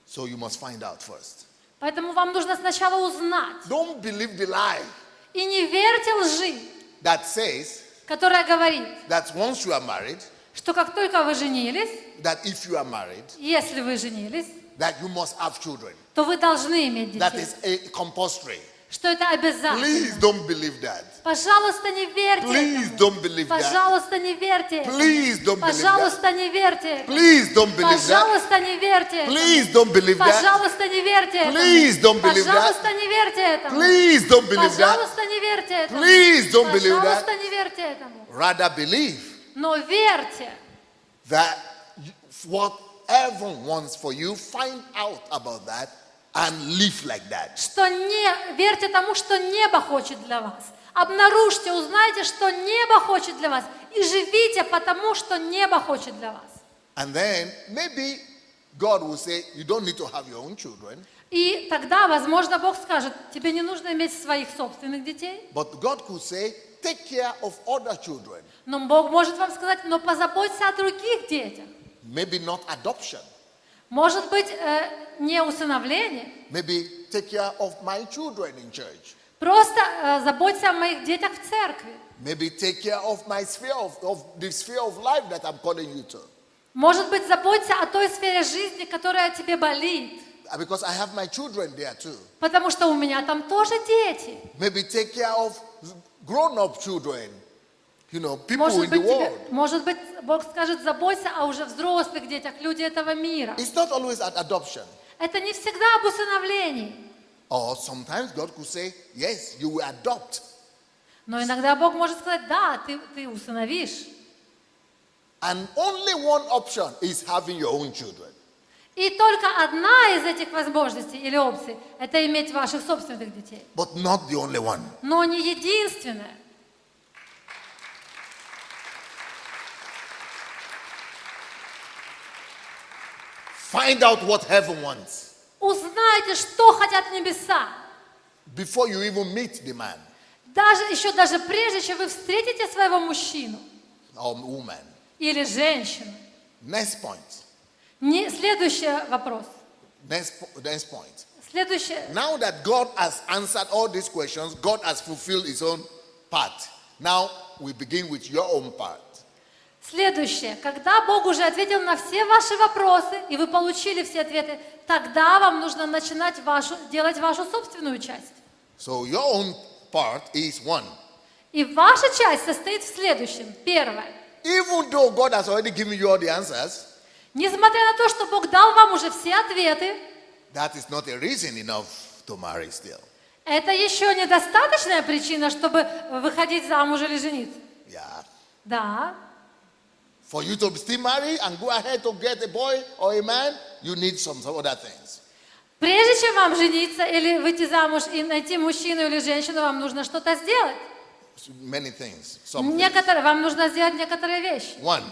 So you must find out first. Поэтому вам нужно сначала узнать. Don't believe the lie И не верьте лжи, that says которая говорит, that once you are married, что как только вы женились, that if you are married, если вы женились, that you must have children. то вы должны иметь That детей. is a compulsory. Что это Please обязательно. don't believe that. Пожалуйста, не верьте Please этому. don't believe that. Пожалуйста, не верьте этому. Please don't believe that. Пожалуйста, не верьте этому. Please don't believe that. Пожалуйста, не верьте этому. Please don't believe that. Пожалуйста, не верьте этому. Please don't believe that. Пожалуйста, не верьте этому. Please don't believe that. Пожалуйста, не верьте этому. Please don't believe that. Пожалуйста, не верьте этому. Rather believe Но верьте, that whatever wants for you, find out about that and live like that. что не верьте тому, что небо хочет для вас. Обнаружьте, узнайте, что небо хочет для вас, и живите по тому, что небо хочет для вас. And then maybe God will say, you don't need to have your own children, И тогда, возможно, Бог скажет, тебе не нужно иметь своих собственных детей, but God could say, take care of other children. но Бог может вам сказать, но позаботься о других детях. Maybe not adoption. Может быть, не усыновление, Maybe take care of my children in church. просто заботься о моих детях в церкви. Maybe take care of my sphere of the sphere of life that I'm calling you to. Может быть, заботься о той сфере жизни, которая тебе болит. Because I have my children there too. Потому что у меня там тоже дети. Maybe take care of grown-up children. You know, people in the world. Может быть, Бог скажет, заботься о уже взрослых детях, люди этого мира. It's not always at adoption. Это не всегда об усыновлении. Or sometimes God could say, yes, you will adopt. Но иногда Бог может сказать, да, ты усыновишь. And only one option is having your own children. И только одна из этих возможностей или опций – это иметь ваших собственных детей. But not the only one. Но не единственное. Find out what heaven wants Узнайте, что хотят небеса. before you even meet the man Даже прежде, чем вы встретите своего мужчину or woman. или женщину. Next point. Следующий вопрос. Next point. Следующее. Now that God has answered all these questions, God has fulfilled his own part. Now we begin with your own part. Следующее. Когда Бог уже ответил на все ваши вопросы, и вы получили все ответы, тогда вам нужно начинать делать вашу собственную часть. So your own part is one. И ваша часть состоит в следующем. Первое. Even though God has already given you all the answers, Несмотря на то, что Бог дал вам уже все ответы, that is not a reason enough to marry still. это еще недостаточная причина, чтобы выходить замуж или жениться. Yeah. Да. For you to still marry and go ahead to get a boy or a man, you need some other things. Прежде чем вам жениться или выйти замуж и найти мужчину или женщину, вам нужно что-то сделать. Many things. Some things. Вам нужно сделать некоторые вещи. One,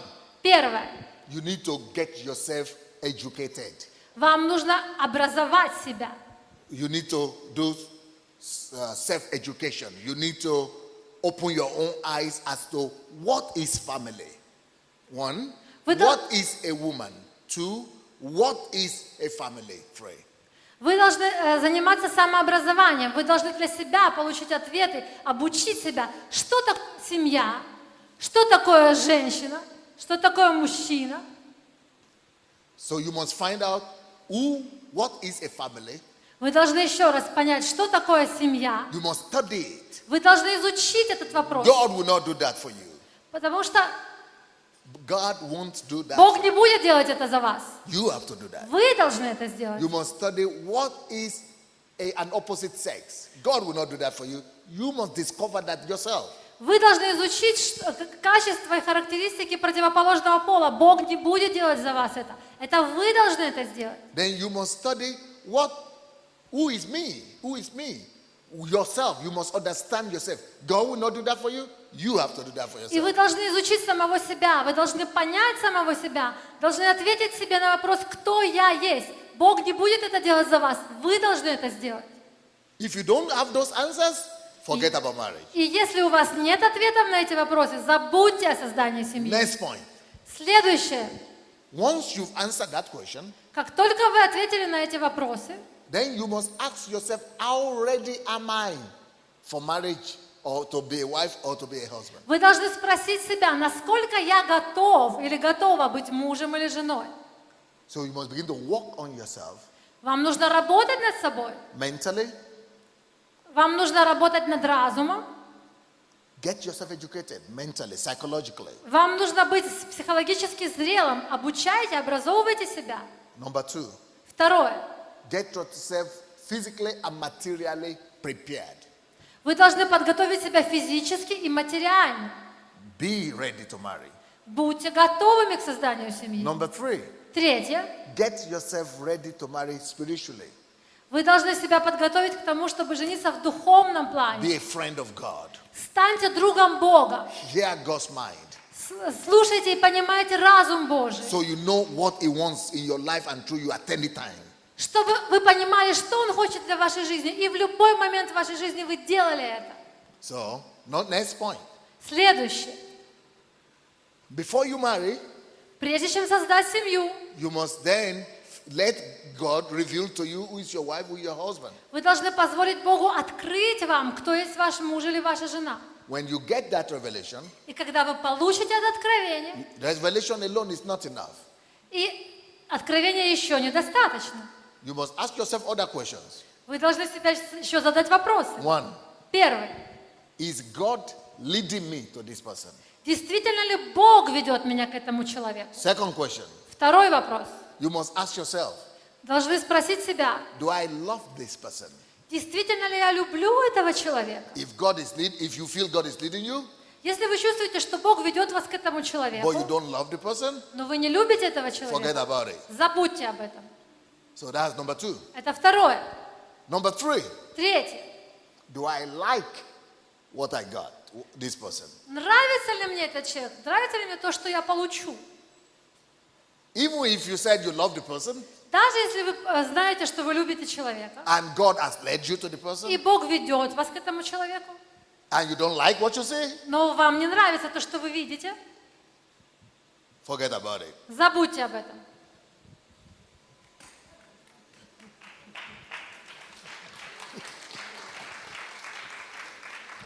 Первое. you need to get yourself educated. Вам нужно образовать себя. You need to do self-education. You need to open your own eyes as to what is family. One, what is a woman? Two, what is a family? Three. Вы должны заниматься самообразованием. Вы должны для себя получить ответы, обучить себя, что такое семья, что такое женщина, что такое мужчина. So you must find out what is a family. Вы должны еще раз понять, что такое семья. You must study it. Вы должны изучить этот вопрос. God will not do that for you. Потому что God won't do that. Бог не будет делать это за вас. You have to do that. Вы должны это сделать. You must study what is an opposite sex. God will not do that for you. You must discover that yourself. Вы должны изучить качества и характеристики противоположного пола. Бог не будет делать за вас это. Это вы должны это сделать. Then you must study who is me? Who is me? Yourself. You must understand yourself. God will not do that for you. You have to do that for yourself. И вы должны изучить самого себя. Вы должны понять самого себя. Должны ответить себе на вопрос, кто я есть. Бог не будет это делать за вас. Вы должны это сделать. If you don't have those answers, forget about marriage. И если у вас нет ответов на эти вопросы, забудьте о создании семьи. Next point. Следующее. Once you've answered that question, Как только вы ответили на эти вопросы, then you must ask yourself, how ready am I for marriage or to be a wife or to be a husband? вы должны спросить себя, насколько я готов или готова быть мужем или женой. So you must begin to work on yourself Вам нужно работать над собой. mentally, Вам нужно работать над разумом. get yourself educated mentally, psychologically. Вам нужно быть психологически зрелым. Обучайте, образовывайте себя. Number 2, Второе. get yourself physically and materially prepared. Вы должны подготовить себя физически и материально. Be ready to marry. Будьте готовыми к созданию семьи. Number 3, Третье. get yourself ready to marry spiritually. Вы должны себя подготовить к тому, чтобы жениться в духовном плане. Be a friend of God. Станьте другом Бога. Hear God's mind. Слушайте и понимайте разум Божий. So you know what He wants in your life and through you at any time. Чтобы вы понимали, что Он хочет для вашей жизни. И в любой момент в вашей жизни вы делали это. So, next point. Следующее. Before you marry, Прежде чем создать семью, you must then let God reveal to you who is your wife, who is your husband. вы должны позволить Богу открыть вам, кто есть ваш муж или ваша жена. When you get that revelation, И когда вы получите это откровение, revelation alone is not enough. и откровения еще недостаточно, You must ask yourself other questions. вы должны себе еще задать вопросы. One, Первый. is God leading me to this person? Действительно ли Бог ведет меня к этому человеку? Second question, Второй вопрос. you must ask yourself, Должны спросить себя, do I love this person? действительно ли я люблю этого человека? If you feel God is leading you, Если вы чувствуете, что Бог ведет вас к этому but you человеку, don't love the person, но вы не любите этого forget человека, about it. забудьте об этом. So that's number 2. Это второе. Number 3, Третье. do I like what I got, this person? Нравится ли мне этот человек? Нравится ли мне то, что я получу? Even if you said you love the person Даже если вы знаете, что вы любите человека, and God has led you to the и person Бог ведет вас к этому человеку, and you don't like what you say, но вам не нравится то, что вы видите, forget about it. забудьте об этом.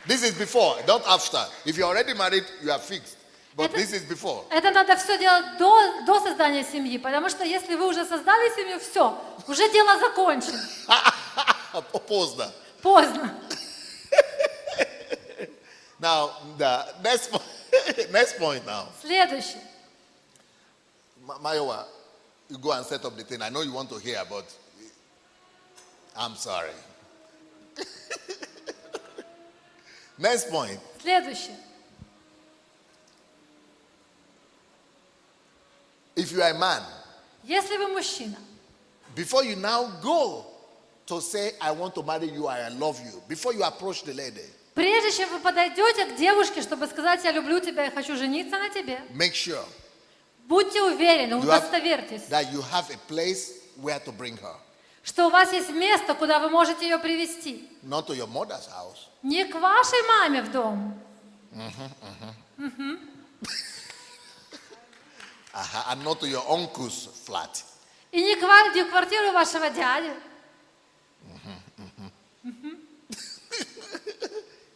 This is before, not after. If you're already married, you are fixed. But Это- this is before. Это надо все делать до создания семьи, потому что если вы уже создали семью, все, уже дело закончено. Pause. Поздно. Now, the next point now. Следующий. Mayowa, you go and set up the thing. I know you want to hear, but I'm sorry. Next point. Следующий. If you are a man, Если вы мужчина, before you now go to say, I want to marry you, I love you, before you approach the lady, прежде чем вы подойдете к девушке, чтобы сказать, я люблю тебя и хочу жениться на тебе, make sure будьте уверены, you have, удостоверьтесь, that you have a place where to bring her. что у вас есть место, куда вы можете ее привести. Not to your mother's house. Не к вашей маме в дом, And not to your uncle's flat. и не в квартиру вашего дяди.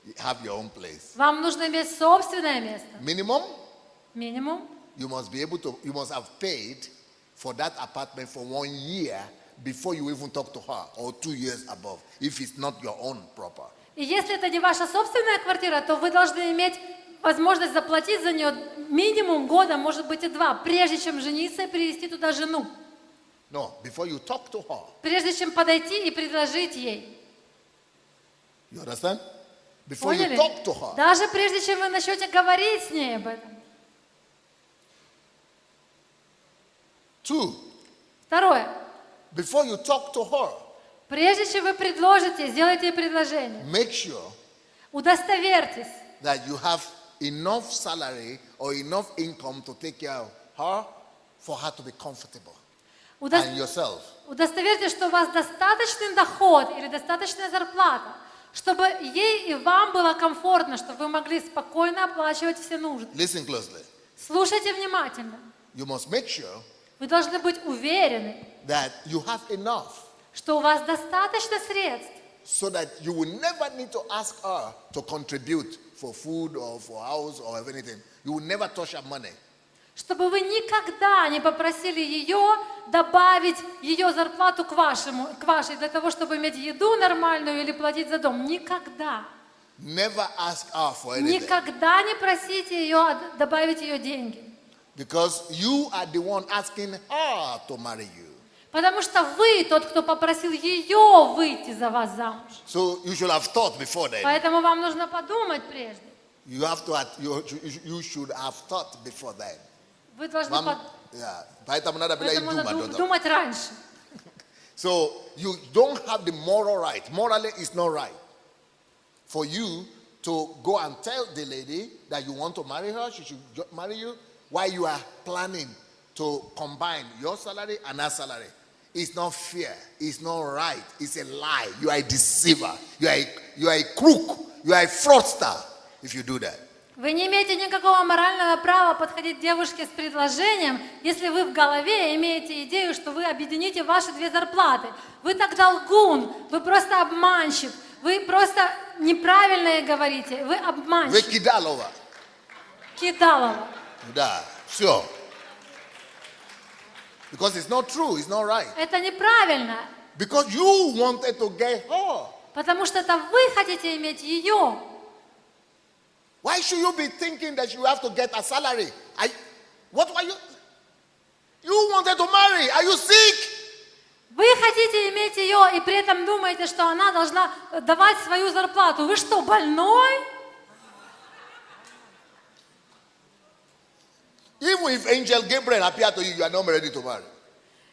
You have your own place. Вам нужно иметь собственное место. Minimum, Минимум. you must have paid for that apartment for 1 year before you even talk to her, or 2 years above, if it's not your own proper. И если это не ваша собственная квартира, то вы должны иметь возможность заплатить за нее минимум года, может быть и 2, прежде чем жениться и привести туда жену. No, before you talk to her. Прежде чем подойти и предложить ей. You understand? Before you Поняли? talk to her. Даже прежде чем вы начнете говорить с ней об этом. 2, Второе. before you talk to her, Прежде чем вы предложите, сделайте ей предложение. make sure Удостоверьтесь, that you have enough salary or enough income to take care of her for her to be comfortable. And yourself. Удостоверьтесь, что у вас достаточный доход или достаточная зарплата, чтобы ей и вам было комфортно, чтобы вы могли спокойно оплачивать все нужды. Listen closely. Слушайте внимательно. You must make sure Вы должны быть уверены, that you have enough что у вас достаточно средств, so that you will never need to ask her to contribute for food or for house or anything. You will never touch her money. чтобы вы никогда не попросили ее добавить ее зарплату к вашей, для того, чтобы иметь еду нормальную или платить за дом. Никогда. Never ask her for anything. Никогда не просите ее добавить ее деньги. Because you are the one asking her to marry you. Потому что вы тот, кто попросил ее выйти за вас замуж. So you should have thought before then. Поэтому вам нужно подумать прежде. You should have thought before then. Вы должны Yeah. Поэтому надо было и Поэтому надо думать. думать раньше. So you don't have the moral right. Morally, it's not right for you to go and tell the lady that you want to marry her. She should marry you while you are planning to combine your salary and her salary. It's not fair. It's not right. It's a lie. You are a deceiver. You are a crook. You are a fraudster if you do that. Вы не имеете никакого морального права подходить к девушке с предложением, если вы в голове имеете идею, что вы объедините ваши две зарплаты. Вы тогда лгун, вы просто обманщик, вы просто неправильно говорите, вы обманщик. Вы кидалова. Кидалова. Да, все. Because it's not true, it's not right. Это неправильно, Because you wanted to get her. потому что это вы хотите иметь ее. Why should you be thinking that you have to get a salary? What were you? You wanted to marry. Are you sick? Вы хотите иметь ее и при этом думаете, что она должна давать свою зарплату. Вы что, больной? Even if Angel Gabriel appear to you, you are not ready to marry.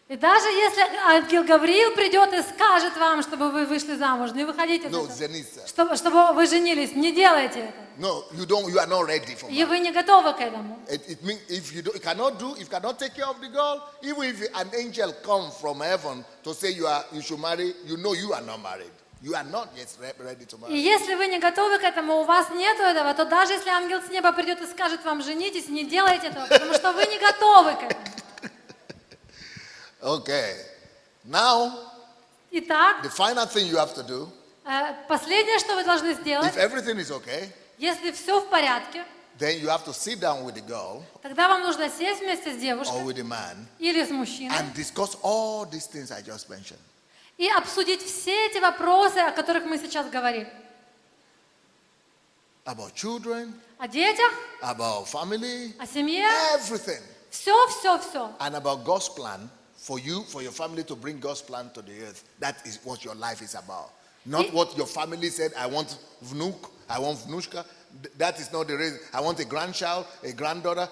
И даже если ангел Гавриил придет и скажет вам, чтобы вы вышли замуж, не выходите, No, Zenitha. чтобы вы женились, не делайте это. No, you don't. You are not ready for И marriage. вы не готовы к этому. It means if you cannot take care of the girl, even if an angel comes from heaven to say you should marry, you know you are not married. You are not yet ready to И marry. если вы не готовы к этому, у вас нет этого, то даже если ангел с неба придет и скажет вам женитесь, не делайте этого, потому что вы не готовы к этому. Okay. Now, Итак, the final thing you have to do, последнее, что вы должны сделать, if everything is okay, если все в порядке, then you have to sit down with the girl тогда вам нужно сесть вместе с or девушкой with the man или с мужчиной and discuss all these things I just mentioned. и обсудить все эти вопросы, о которых мы сейчас говорим. About children, О детях, about family, о семье, everything. все. And about God's plan for you, for your family to bring God's plan to the earth. That is what your life is about. Not what your family said, I want vnuk, I want vnushka. That is not the reason. I want a grandchild, a granddaughter,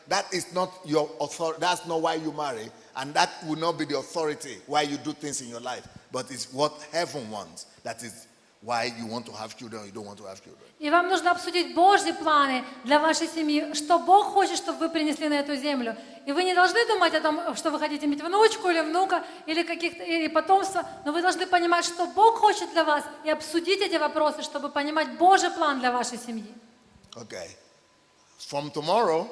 That is not your authority. That's not why you marry. And that will not be the authority why you do things in your life. But it's what heaven wants. That is why you want to have children or you don't want to have children. И вам нужно обсудить Божьи планы для вашей семьи, что Бог хочет, чтобы вы принесли на эту землю. И вы не должны думать о том, что вы хотите иметь внучку или внука, или потомство, но вы должны понимать, что Бог хочет для вас, и обсудить эти вопросы, чтобы понимать Божий план для вашей семьи. Okay. From tomorrow,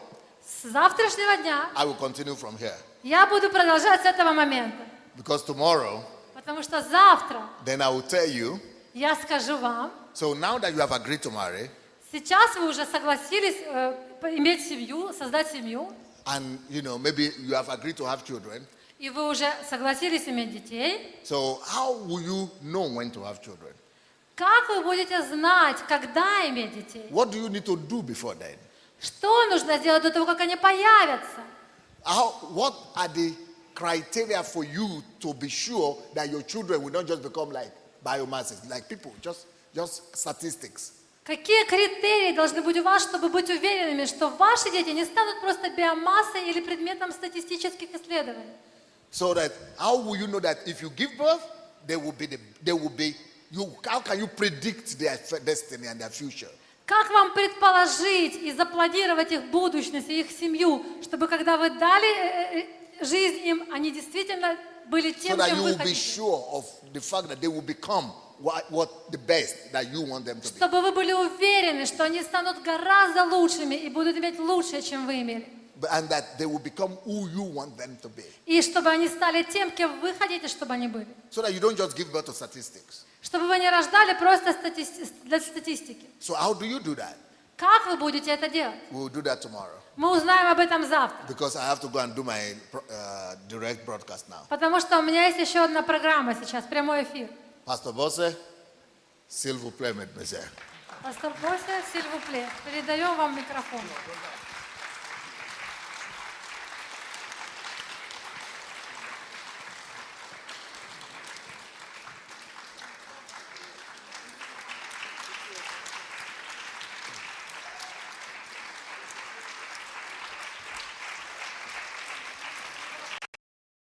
С завтрашнего дня I will continue from here. я буду продолжать с этого момента, Because tomorrow, потому что завтра then I will tell you. я скажу вам, So now that you have agreed to marry, сейчас вы уже согласились иметь семью, создать семью, and maybe you have agreed to have children. и вы уже согласились иметь детей, So how will you know when to have children? как вы будете знать, когда иметь детей? What do you need to do before then? Что нужно сделать до того, как они появятся? What are the criteria for you to be sure that your children will not just become like biomasses, like people, just statistics? Какие критерии должны быть у вас, чтобы быть уверенными, что ваши дети не станут просто биомассой или предметом статистических исследований? So that how will you know that if you give birth, how can you predict their destiny and their future? Как вам предположить и запланировать их будущность и их семью, чтобы когда вы дали жизнь им, они действительно были So тем, that кем you вы will be хотите? sure of the fact that they will become what the best that you want them to be. Чтобы вы были уверены, что они станут гораздо лучшими и будут иметь лучшее, чем вы имели. And that they will become who you want them to be. И чтобы они стали тем, кем вы хотите, чтобы они были. So that you don't just give birth to statistics. Чтобы вы не рождали просто для статистики. So how do you do that? Как вы будете это делать? We will do that tomorrow. Мы узнаем об этом завтра. because I have to go and do my direct broadcast now. Потому что у меня есть еще одна программа сейчас, прямой эфир. Pastor Bosse, s'il vous plaît, mademoiselle. Пастор Бося, s'il vous plaît, передаем вам микрофон.